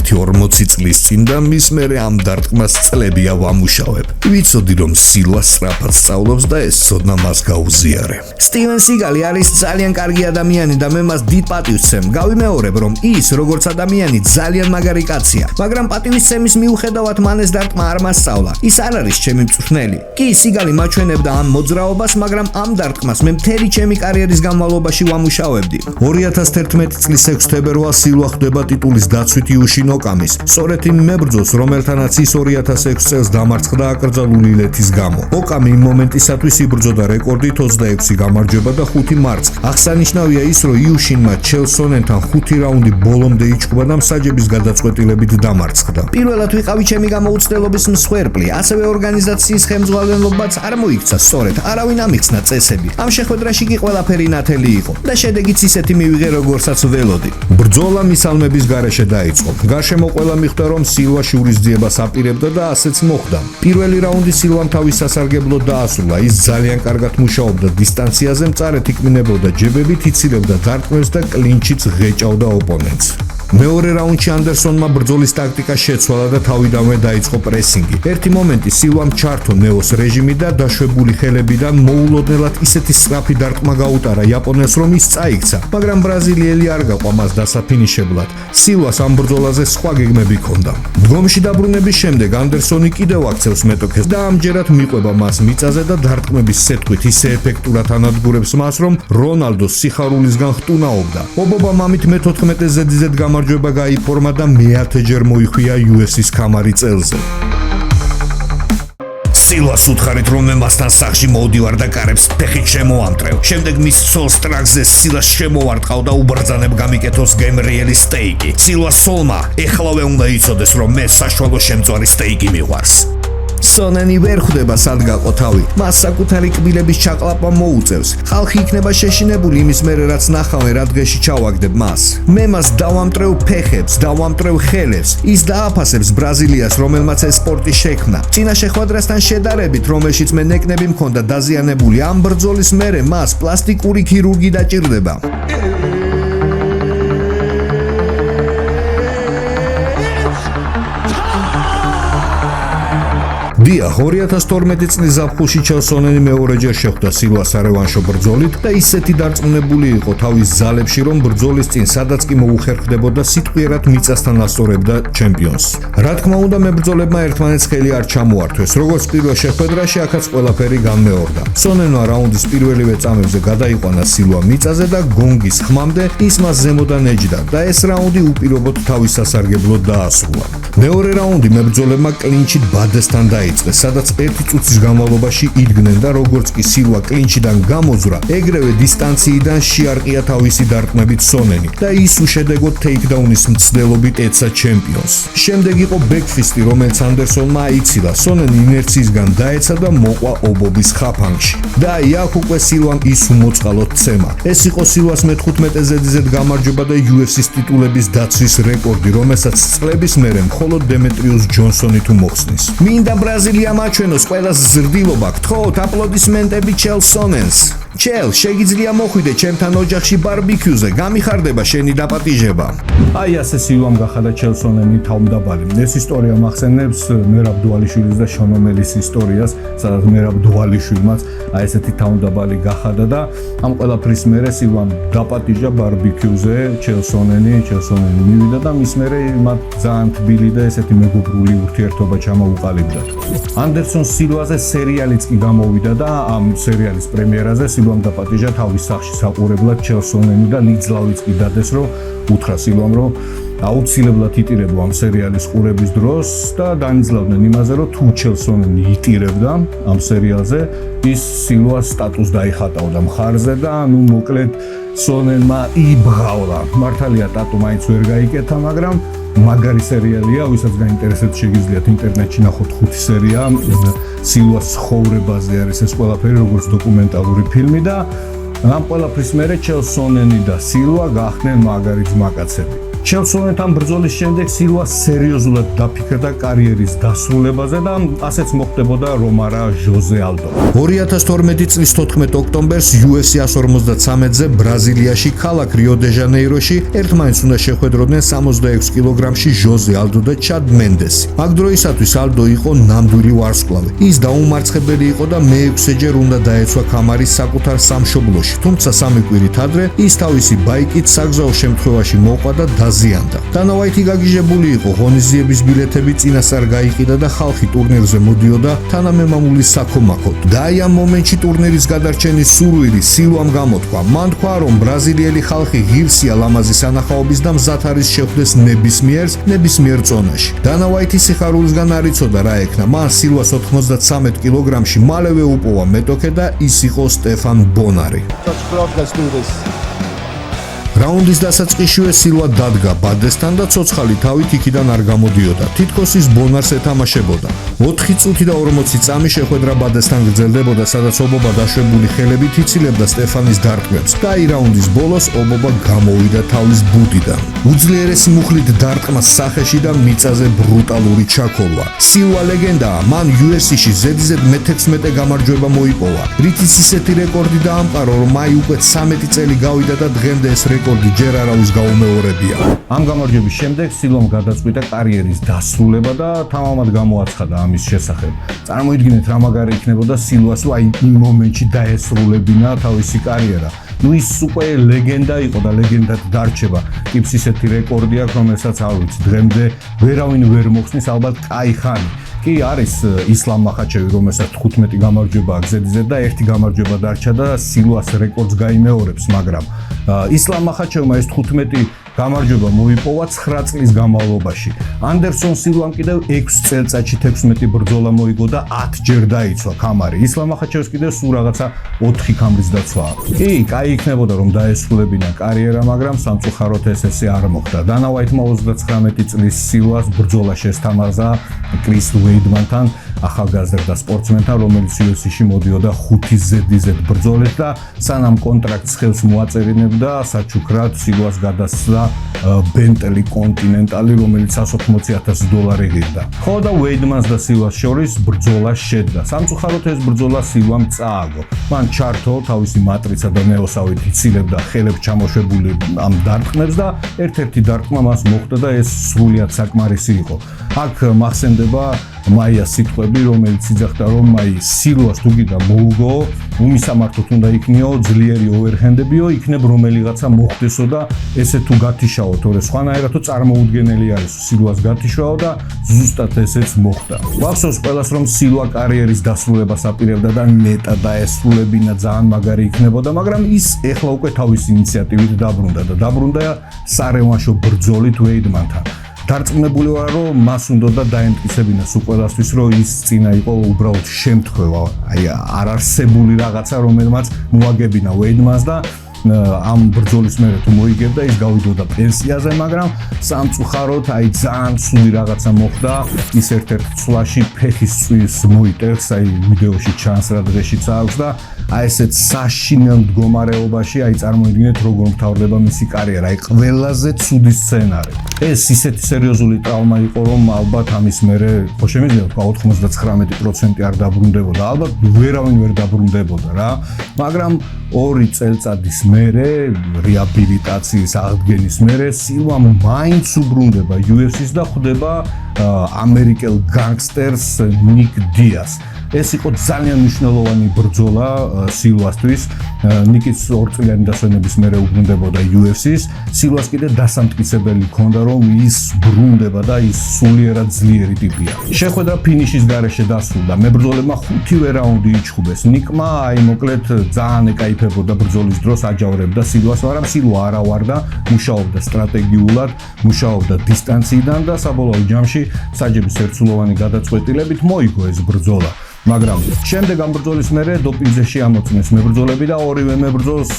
1-40 წლის წინ და მის მერე ამ დარტყმას წლებია ვამუშავებ. ვიცოდი რომ სილვა სწრაფად სწავლობს და ეს ცოდნა მას გაუზიარე. სტივენ სიგალი არის ძალიან კარგი ადამიანი და მე მას დიდ პატივს ვცემ. გავიმეორებ რომ ის როგორც ადამიანი ძალიან მაგარი კაცია, მაგრამ პატივისცემის მიუხედავად მან ეს დარტყმა არ მასწავლა. ის არ არის ჩემი მწვრთნელი. კი, სიგალი მაჩვენებდა ამ მოძრაობას, მაგრამ ამ დარტყმას მე მთელი ჩემი კარიერის განმავლობაში ვამუშავებდი. 2011 წლის 6 თებერვალს სილვა ხდება ტიტულის დაცვით იუშინ ოკამის. სწორედ იმ მებრძოლს, რომელთანაც ის 2006 წელს დამარცხდა აკრძალული ლეთის გამო. ოკამი იმ მომენტისათვის იბრძოდა რეკორდით 26 გამარჯვება და 5 მარცხი. აღსანიშნავია ის, რომ იუშინმა ჩელსონენთან 5 რაუნდი ბოლომდე იჩქობა და მსაჯების გადაწყვეტილებით დამარცხდა. პირველად ვიყავი ჩემი გამოუცდელობის მსხვერპლი, ასევე ორგანიზაციის ხელმძღვანელობაც არ მოიქცა სწორედ, არავინ ამიხსნა წესები. ამ შეხვედრაში კი ყველაფერი ნათელი იყო და შედეგიც ისეთი მივიღე, როგორცაც ველოდი. ბრძოლა მისალმების გარეშე დაიწყო. გარშემო ყველა მიხვდა, რომ სილვა შურისძიებას აპირებდა და ასეც მოხდა. პირველი რაუნდი სილვამ თავის სასარგებლოდ დაასრულა. ის ძალიან კარგად მუშაობდა დისტანციაზე, მწარედ იკმინებოდა ჯებებით, იცილებდა დარტყმებს და კლინჩიც ღეჭავდა ოპონენტს. მეორე რაუნდში ანდერსონმა ბრძოლის ტაქტიკა შეცვალა და თავიდანვე დაიწყო პრესინგი. ერთი მომენტი სილვამ ჩართო ნეოს რეჟიმი და დაშვებული ხელებიდან მოულოდნელად ისეთი სწრაფი დარტყმა გაუტარა იაპონელს, რომ ის წაიქცა, მაგრამ ბრაზილიელი არ გაყვა მას დასაფინიშებლად. სილვას ამ ბრძოლაზე სხვა გეგმები ჰქონდა. დგომში დაბრუნების შემდეგ ანდერსონი კიდევ აქცევს მეტოქეს და ამჯერად მიყვება მას მიწაზე და დარტყმების სეტყვით ისე ეფექტურად ანადგურებს მას, რომ რონალდოს სიხარულისგან ხტუნაობდა. ობობამ ამით მე-14 ზედიზედ გამარჯვება გაიფორმა და მე-10-ჯერ მოიხვია UFC-ს ქამარი წელზე. სილვას უთხარით რომ მე მასთან სახლში მოვდივარ და კარებს ფეხით შემოამტრევ. შემდეგ მის სოლს ტრაქზე სილას შემოვარტყავ და უბრძანებ გამიკეთოს გემრიელი სტეიკი. სილვას სოლმა ეხლავე უნდა იცოდეს რომ მე საშუალო შემწვარი სტეიკი მიყვარს. სონენი ვერ ხვდება სად გაყო თავი. მას საკუთარი კბილების ჩაყლაპა მოუწევს. ხალხი იქნება შეშინებული იმის მერე რაც ნახავენ რა დღეში ჩავაგდებ მას. მე მას დავამტრევ ფეხებს, დავამტრევ ხელებს. ის დააფასებს ბრაზილიას, რომელმაც ეს სპორტი შექმნა. წინა შეხვედრასთან შედარებით, რომელშიც მე ნეკნები მქონდა დაზიანებული, ამ ბრძოლის მერე მას პლასტიკური ქირურგი დაჭირდება. დიახ, 2012 წლის ზაფხულში ჩელსონენი მეორეჯერ შეხვდა სილვას სარევანშო ბრძოლით და ისეთი დარწმუნებული იყო თავის ძალებში, რომ ბრძოლის წინ სადაც კი მოუხერხდებოდა სიტყვიერად მიწასთან ასწორებდა ჩემპიონს. რა თქმა უნდა, მებრძოლებმა ერთმანეთს ხელი არ ჩამოართვეს, როგორც პირველ შეხვედრაში, აქაც ყველაფერი განმეორდა. სონენმა რაუნდის პირველივე წამებზე გადაიყვანა სილვა მიწაზე და გონგის ხმამდე ის მას ზემოდან ეჯდა და ეს რაუნდი უპირობოდ თავის სასარგებლოდ დაასრულა. მეორე რაუნდი მებრძოლებმა კლინჩით ბადესთან დაიწყეს, სადაც 1 წუთის განმავლობაში იდგნენ და როგორც კი სილვა კლინჩიდან გამოზრა, ეგრევე დისტანციიდან შეარყია თავისი დარტყმებით სონენი და ის უშედეგოდ ტეიქდაუნის მცდელობით ეცა ჩემპიონს. შემდეგ იყო ბექფისტი, რომელიც ანდერსონმა აიცილა, სონენი ინერციისგან დაეცა და მოყვა ობობის ხაფანგში. და აქ უკვე სილვამ ის უმოწყალოდ ცემა. ეს იყო სილვას მე-15 ზედიზედ გამარჯვება და UFC-ს ტიტულების დაცვის რეკორდი, რომელსაც წლების მერე მხოლოდ დემეტრიუს ჯონსონი თუ მოხსნის. მინდა ბრაზილია მაჩვენოს ყველას ზრდილობა, გთხოვთ აპლოდისმენტები ჩელსონენს. ჩელ, შეგიძლია მოხვიდე ჩემთან ოჯახში ბარბიქიუზე, გამიხარდება შენი დაპატიჟება. აი ასე სილვამ გახადა ჩელსონენი თავმდაბალი. ეს ისტორია მახსენებს მერაბ დუალიშვილის და შონ ომელის ისტორიას, სადაც მერაბ დუალიშვილმაც აი ესეთი თავმდაბალი გახადა და ამ ყველაფრის მერე სილვამ დაპატიჟა ბარბიქიუზე ჩელსონენი მივიდა და მის მერე მათ ძალიან თბილი და ესეთი მეგობრული ურთიერთობა ჩამოუყალიბდა. ანდერსონ სილვაზე სერიალიც კი გამოვიდა და ამ სერიალის პრემიერაზე სილვამ დაპატიჟა თავის სახლში საყურებლად ჩელსონენი და ლიძლავიც კი დადეს, რომ უთხრა სილვამ, რომ აუცილებლად იტირებო ამ სერიალის ყურების დროს და დანიშნავდნენ იმაზე, რომ თუ ჩელსონენი იტირებდა ამ სერიალზე, ის სილვას სტატუს დაიხატავდა მხარზე და ნუ მოკლედ სონენმა იბღავლა. მართალია ტატუ მაინც ვერ გაიკეთა, მაგრამ მაგარი სერიალია, ვისაც გაინტერესებს შეგიძლიათ ინტერნეტში ნახოთ 5 სერია სილვას ცხოვრებაზე არის ეს ყველაფერი როგორც დოკუმენტალური ფილმი და ამ ყველაფრის მერე ჩელსონენი და სილვა გახდნენ მაგარი ძმაკაცები. ჩელსონთან ბრძოლის შემდეგ სილვა სერიოზულად დაფიქრდა კარიერის დასრულებაზე და ასეც მოხდებოდა რომ არა ჟოზე ალდო. 2012 წლის 14 ოქტომბერს UFC 153-ზე ბრაზილიაში ქალაქ რიო-დე-ჟანეიროში ერთმანეთს უნდა შეხვედროდნენ 66 კილოგრამში ჟოზე ალდო და ჩად მენდესი. აქ დროისათვის ალდო იყო ნამდვილი ვარსკვლავი. ის დაუმარცხებელი იყო და მეექვსეჯერ უნდა დაეცვა ქამარი საკუთარ სამშობლოში, თუმცა სამი კვირით ადრე ის თავისი ბაიკით საგზაო შემთხვევაში მოყვა და დაზიანდა. დანა ვაითი გაგიჟებული იყო, ღონისძიების ბილეთები წინასწარ გაიყიდა და ხალხი ტურნირზე მოდიოდა თანამემამულის საქომაქოდ. და აი ამ მომენტში ტურნირის გადარჩენის სურვილი სილვამ გამოთქვა. მან თქვა, რომ ბრაზილიელი ხალხი ღირსია ლამაზი სანახაობის და მზად არის შეხვდეს ნებისმიერ წონაში. დანა ვაითი სიხარულისგან არ იცოდა რა ექნა. მან სილვას 93 კილოგრამში მალევე უპოვა მეტოქე და ის იყო სტეფან ბონარი. Let's do this. რაუნდის დასაწყისშივე სილვა დადგა ბადესთან და ცოცხალი თავით იქიდან არ გამოდიოდა. თითქოს ის ბონარს ეთამაშებოდა. 4 წუთი და 40 წამი შეხვედრა ბადესთან გრძელდებოდა, სადაც ობობა დაშვებული ხელებით იცილებდა სტეფანის დარტყმებს და აი რაუნდის ბოლოს ობობა გამოვიდა თავის ბუდიდან. უძლიერესი მუხლით დარტყმას სახეში და მიწაზე ბრუტალური ჩაქოლვა. სილვა ლეგენდაა, მან UFC-ში ზედიზედ მე-16 გამარჯვება მოიპოვა. რითიც ისეთი რეკორდი დაამყარო, რომ აი უკვე 13 წელი გავიდა და დღემდე ეს რეკორდი ჯერ არავის გაუმეორებია. ამ გამარჯვების შემდეგ სილვამ გადაწყვიტა კარიერის დასრულება და თამამად გამოაცხადა ამის შესახებ. წარმოიდგინეთ რა მაგარი იქნებოდა სილვას, აი იმ მომენტში დაესრულებინა თავისი კარიერა. ის უკვე ლეგენდა იყო და ლეგენდად დარჩება. ტიპს ისეთი რეკორდი აქვს, რომელსაც არ ვიცი, დღემდე ვერავინ ვერ მოხსნის, ალბათ კაი ხანი. კი არის ისლამ მახაჩევი, რომელსაც 15 გამარჯვება აქვს ზედიზედ და 1 გამარჯვება დარჩა და სილვას რეკორდს გაიმეორებს, მაგრამ ისლამ მახაჩევმა ეს 15 გამარჯვება მოიპოვა 9 წლის განმავლობაში. ანდერსონ სილვამ კიდევ 6 წელწადში 16 ბრძოლა მოიგო და 10 ჯერ დაიცვა ქამარი. ისლამ მახაჩევს კიდევ სულ რაღაცა 4 ქამრის დაცვა აქვს. კი, კაი იქნებოდა რომ დაესრულებინა კარიერა, მაგრამ სამწუხაროდ ესე არ მოხდა. დანა ვაითმა 39 წლის სილვას ბრძოლა შესთამაზა კრის ვეიდმანთან, ახალგაზრდა სპორტსმენთან, რომელიც UFC-ში მოდიოდა 5 ზედიზედ ბრძოლით და სანამ კონტრაქტს ხელს მოაწერინებდა, საჩუქრად სილვას გადასცა ბენტელი კონტინენტალი, რომელიც $180,000 ღირდა. ხო და ვეიდმანს და სილვას შორის ბრძოლა შედგა. სამწუხაროდ ეს ბრძოლა სილვამ წააგო. მან ჩართო თავისი მატრიცა და ნეოსავით იცილებდა ხელებს ჩამოშვებული ამ დარტყმებს და ერთ-ერთი დარტყმა მას მოხდა და ეს სრულიად საკმარისი იყო. აქ მახსენდება მაიას სიტყვები, რომელიც იძახდა, რომ აი სილვას თუ გიდა მოუგო, უმისამართოდ უნდა იქნიო, ძლიერი ოვერჰენდებიო, იქნებ რომელიღაცა მოხდესო და ესე თუ გათიშაო, თორე სხვანაირად წარმოუდგენელი არის სილვას გათიშაო და ზუსტად ესეც მოხდა. ვახსოვს ყველას, რომ სილვა კარიერის დასრულებას აპირებდა და ნეტა დაესრულებინა ძალიან მაგარი იქნებოდა, მაგრამ ის ეხლა უკვე თავის ინიციატივით დაბრუნდა სარევანშო ბრძოლით ვეიდმანთან. დარწმუნებული ვარ, რომ მას უნდა დაემტკიცებინა სულ ყველასთვის, რომ ის წინა იყო უბრალოდ შემთხვევა, აი არარსებული რაღაცა, რომელმაც მოაგებინა ვეიდმანს და ამ ბრძოლის მერე თუ მოიგებდა, ის გავიდოდა პენსიაზე, მაგრამ სამწუხაროდ აი ძალიან ცუდი რაღაცა მოხდა. ის ერთ-ერთ ცვლაში ფეხის წვის მოიტერს, აი ვიდეოში ჩანს რა დღეშიც აქვს და აი ესეთ საშინელ მდგომარეობაში, აი წარმოიდგინეთ როგორ მთავრდება მისი კარიერა, აი ყველაზე ცუდი სცენარი. ეს ისეთი სერიოზული ტრავმა იყო, რომ ალბათ ამის მერე ხო შემიძლია თქვა 99% არ დაბრუნდებოდა, ალბათ ვერავინ ვერ დაბრუნდებოდა რა, მაგრამ 2 წელწადის მერე რეაბილიტაციის აღდგენის მერე სილვა მაინც უბრუნდება UFC-ს და ხვდება ამერიკელ განგსტერს ნიკ დიას. ეს იყო ძალიან მნიშვნელოვანი ბრძოლა სილვასთვის. ნიკის 2 წლიანი დასვენების მერე უბრუნდებოდა UFC-ს. სილვას კიდე დასამტკიცებელი ჰქონდა, რომ ის ბრუნდება და ის სულიერად ძლიერი ტიპია. შეხვედრა ფინიშის გარეშე დასრულდა. მებრძოლებმა 5-ვე რაუნდი იჩხუბეს. ნიკმა აი მოკლედ ძალიან ეკაიფებოდა ბრძოლის დროს, აჯავრებდა სილვას, მაგრამ სილვა არ ავარდა, მუშაობდა სტრატეგიულად, მუშაობდა დისტანციიდან და საბოლოო ჯამში საჯების ერთსულოვანი გადაწყვეტილებით მოიგო ეს ბრძოლა. მაგრამ შემდეგ ამ ბრძოლის მერე დოპინგზე შეამოწმეს მებრძოლები და ორივე მებრძოლს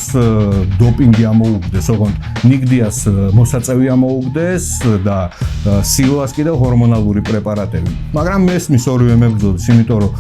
დოპინგი ამოუგდეს, ოღონდ ნიკ დიას მოსაწევი ამოუგდეს და სილვას კიდევ ჰორმონალური პრეპარატები. მაგრამ მესმის ორივე მებრძოლის, იმიტომ რომ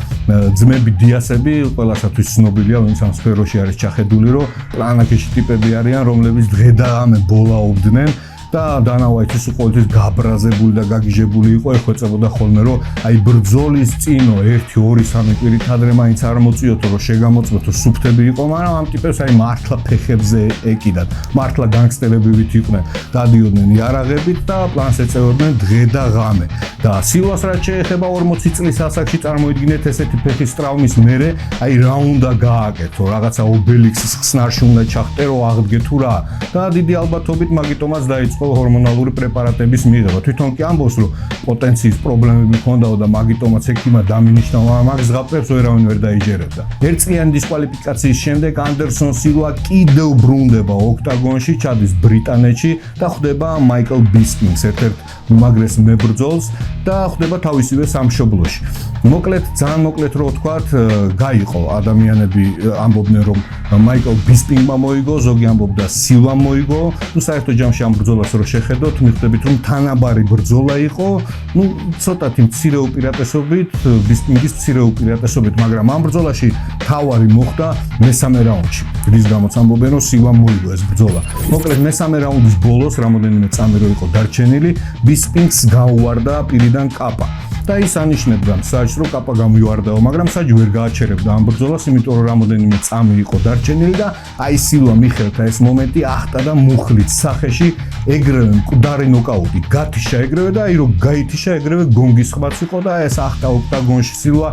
ძმები დიასები ყველასათვის ცნობილია, ვინც ამ სფეროში არის ჩახედული, რომ პლანაკეში ტიპები არიან, რომლებიც დღე და ამე ბოლაობდნენ და დანა ვაიტის ყოველთვის გაბრაზებული და გაგიჟებული იყო, ეხვეწებოდა ხოლმე რომ აი ბრძოლის წინო 1-2-3 კვირით ადრე მაინც არ მოწიოთო რომ შეგამოწმოთო სუფთები იყო, მაგრამ ამ ტიპებს აი მართლა ფეხებზე ეკიდათ, მართლა განგსტერებივით იყვნენ, დადიოდნენ იარაღებით და პლანს ეწევოდნენ დღე და ღამე. და სილვას რაც შეეხება 40 წლის ასაკში წარმოიდგინეთ ესეთი ფეხის ტრავმის მერე, აი რა უნდა გააკეთო, რაღაცა ობელიქსის ხსნარში უნდა ჩახტერო, აღდგე თუ რა და დიდი ალბათობით მაგიტომაც დაიწყო ჰორმონალური პრეპარატების მიღება. თვითონ კი ამბობს რომ პოტენციის პრობლემები ჰქონდაო და მაგიტომაც ექიმა დამინიშნა, მაგრამ მაგ ზღაპრებს ვერავინ ვერ დაიჯერებდა. ერთწლიანი დისკვალიფიკაციის შემდეგ ანდერსონ სილვა კიდევ ბრუნდება ოქტაგონში, ჩადის ბრიტანეთში და ხვდება მაიკლ ბისპინგს, ერთ-ერთ უმაგრეს მებრძოლს და ხვდება თავისივე სამშობლოში. მოკლედ, ძალიან მოკლედ რო ვთქვათ, გაიყო ადამიანები ამბობდნენ რომ მაიკლ ბისპინგმა მოიგო, ზოგი ამბობდა სილვამ მოიგო. ნუ საერთო ჯამში ამ ბრძოლას რო შეხედოთ, მიხვდებით რომ თანაბარი ბრძოლა იყო, ნუ ცოტათი მცირე უპირატესობით, ბისპინგის მცირე უპირატესობით, მაგრამ ამ ბრძოლაში თავარი მოხდა მესამე რაუნდში. რის გამოც ამბობენ რომ სილვამ მოიგო ეს ბრძოლა. მოკლედ მესამე რაუნდის ბოლოს რამოდენიმე წამი რო იყო დარჩენილი, ბისპინგს გაუვარდა პირიდან კაპა. და ის ანიშნებდა საჯს რომ კაპა გამივარდაო, მაგრამ საჯი ვერ გააჩერებდა ამ ბრძოლას, იმიტომ რომ რამოდენიმე წამი იყო დარჩენილი და აი სილვა მიხელთა ეს მომენტი ახტა და მუხლით სახეში ეგრევე მკვდარი ნოკაუტი გათიშა ეგრევე და აი რომ გაითიშა ეგრევე გონგის ხმაც იყო და ეს ახტა ოქტაგონში სილვა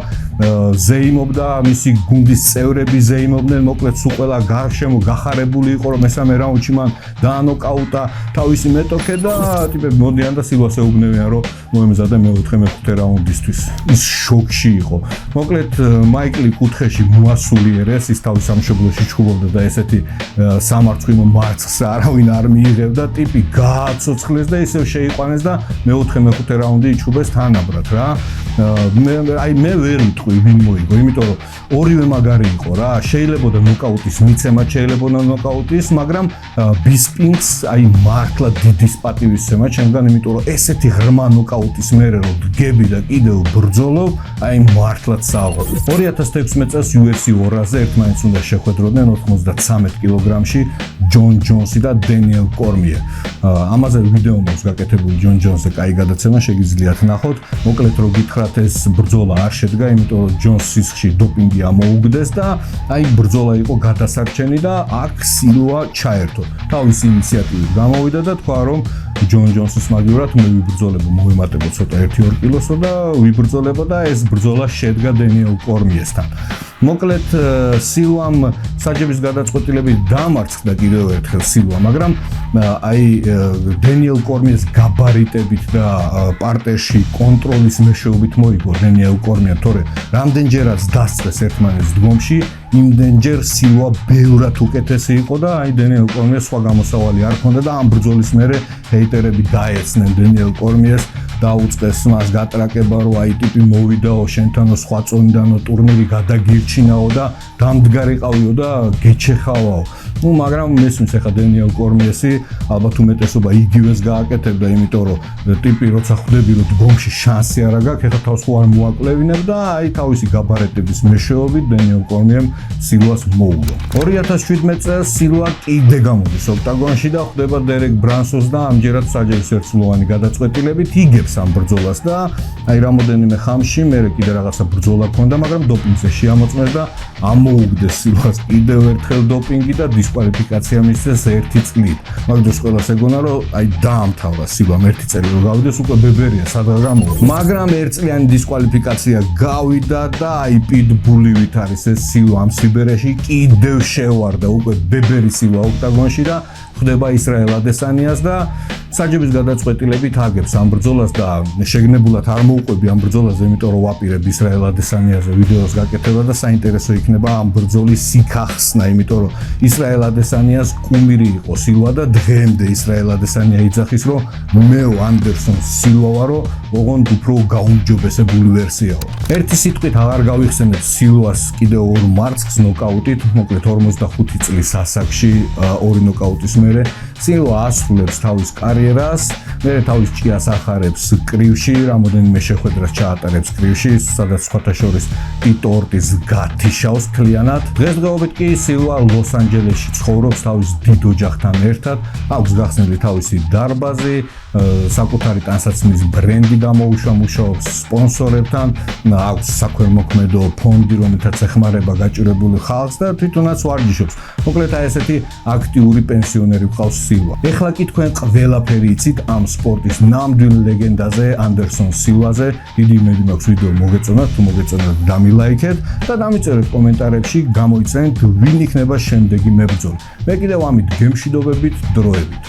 ზეიმობდა, მისი გუნდის წევრები ზეიმობდნენ, მოკლედ სულ ყველა გარშემო გახარებული იყო რომ მესამე რაუნდში მან დაანოკაუტა თავისი მეტოქე და ტიპები მოდიან და სილვას ეუბნებიან რომ მოემზადა მე-4 რაუნდისთვის. ის შოკში იყო. მოკლედ მაიკლი კუთხეში მოასულიერეს, ის თავის სამშობლოში ჩხუბობდა და ესეთი სამარცხვინო მარცხს არავინ არ მიიღებდა, ტიპი გააცოცხლეს და ისევ შეიყვანეს და მე-4 რაუნდი იჩხუბეს თანაბრად რა. მე ვერ ვიტყვი ვინ მოიგო, იმიტომ რომ ორივე მაგარი იყო რა. შეიძლებოდა ნოკაუტის მიცემა, შეიძლებოდა ნოკაუტის, მაგრამ ბისპინგს აი მართლა დიდი პატივისცემა ჩემგან, იმიტომ რომ ესეთი ღრმა ნოკაუტის მერე რომ დგები და კიდევ ბრძოლობ, აი მართლაც სააღო. 2016 წელს UFC 200-ზე ერთმანეთს უნდა შეხვედროდნენ 93 კილოგრამში ჯონ ჯონსი და დენიელ კორმიე. ამაზე ვიდეო მაქვს გაკეთებული ჯონ ჯონსზე, კაი გადაცემა შეგიძლიათ ნახოთ. მოკლედ რო გითხრათ ეს ბრძოლა არ შედგა, იმიტომ რომ ჯონს სისხლში დოპინგი ამოუგდეს და აი ბრძოლა იყო გადასარჩენი და აქ სილვა ჩაერთო. თავისი ინიციატივით გამოვიდა და თქვა რომ ჯონ ჯონსის მაგივრად მე ვიბრძოლებო, მოვემატებო ცოტა 1-2 კილოსო და ვიბრძოლებო და ეს ბრძოლა შედგა დენიელ კორმიესთან. მოკლედ სილვამ საჯების გადაწყვეტილებით დამარცხდა კიდევ ერთხელ სილვა, მაგრამ აი დენიელ კორმიეს გაბარიტებით და პარტერში კონტროლის მეშვეობით მოიგო დენიელ კორმია, თორე რამდენჯერაც დასწრეს ერთმანეთს დგომში, იმდენჯერ სილვა ბევრად უკეთესი იყო და აი დენიელ კორმიეს სხვა გამოსავალი არ ჰქონდა და ამ ბრძოლის მერე ჰეიტერები დაეცნენ დენიელ კორმიეს, დაუწყეს მას გატრაკება რომ აი ტიპი მოვიდაო შენთანო სხვა წონიდანო ტურნირი გადაგირჩინაო და დამდგარიყავიო და გეჩეხავაო. ნუ მაგრამ მესმის ახლა დენიელ კორმიესი ალბათ უმეტესობა იგივეს გააკეთებდა, იმიტომ რომ ტიპი როცა ხვდები რომ დგომში შანსი არ აქვს, ახლა თავს ხო არ მოაკლევინებ და აი თავისი გაბარეტების მეშვეობით დენიელ კორმიემ სილვას მოუგო. 2017 წელს სილვა კიდე გამოდის ოქტაგონში და ხვდება დერეკ ბრანსონს და ამჯერად საჯების ერთსულოვანი გადაწყვეტილებით იგებს ამ ბრძოლას და აი რამოდენიმე ხანში მერე კიდე რაღაცა ბრძოლა ჰქონდა, მაგრამ დოპინგზე შეამოწმეს და ამოუგდეს სილვას კიდევ ერთხელ დოპინგი და დისკვალიფიკაცია მისცეს 1 წლით. მაგდროს ყველას ეგონა რომ აი დაამთავრა სილვამ 1 წელი რომ გავიდეს, უკვე ბებერია სადღა გამოვა. მაგრამ 1 წლიანი დისკვალიფიკაცია გავიდა და აი პიტბულივით არის ეს სილვა ამ სიბერეში კიდევ შევარდა, უკვე ბებერი სილვა ოქტაგონში და ხვდება ისრაელ ადესანიას და საჯების გადაწყვეტილებით აგებს ამ ბრძოლას და შეგნებულად არ მოუყვები ამ ბრძოლაზე, იმიტომ რომ ვაპირებ ისრაელ ადესანიაზე ვიდეოს გაკეთება და საინტერესო იქნება ამ ბრძოლის სიკახსნა, იმიტომ რომ ისრაელ ადესანიას კუმირი იყო სილვა და დღემდე ისრაელ ადესანია იძახის რომ მე ანდერსონ სილვა ვარო, ოღონდ უფრო გაუმჯობესებული ვერსიაო. ერთი სიტყვით აღარ გავიხსენებ სილვას კიდევ 2 მარცხს ნოკაუტით, მოკლედ 45 წლის ასაკში 2 ნოკაუტის მერე სილვა ასრულებს თავის კარიერას, მე თავის ჭიას ახარებს კრივში, რამოდენიმე შეხვედრას ჩაატარებს კრივში, სადაც სხვათა შორის ტიტო ორტიზ გათიშავს მთლიანად. დღესდღეობით კი სილვა ლოს-ანჯელესში ცხოვრობს თავის დიდ ოჯახთან ერთად, აქვს გახსნილი თავისი დარბაზი, საკუთარი ტანსაცმლის ბრენდი გამოუშვა, მუშაობს სპონსორებთან, აქვს საქველმოქმედო ფონდი, რომელთაც ეხმარება გაჭირებული ხალხს და თვითონაც ვარჯიშობს. მოკლედ აი ესეთი აქტიური პენსიონერი გყავს სილვა. ეხლა კი თქვენ ყველაფერი იცით ამ სპორტის ნამდვილ ლეგენდაზე, ანდერსონ სილვაზე. დიდი იმედი მაქვს ვიდეო მოგეწონათ, თუ მოგეწონათ დამილაიქეთ და დამიწერეთ კომენტარებში, გამოიცანეთ ვინ იქნება შემდეგი მებრძოლი. მე კიდევ ამით გემშვიდობებით დროებით.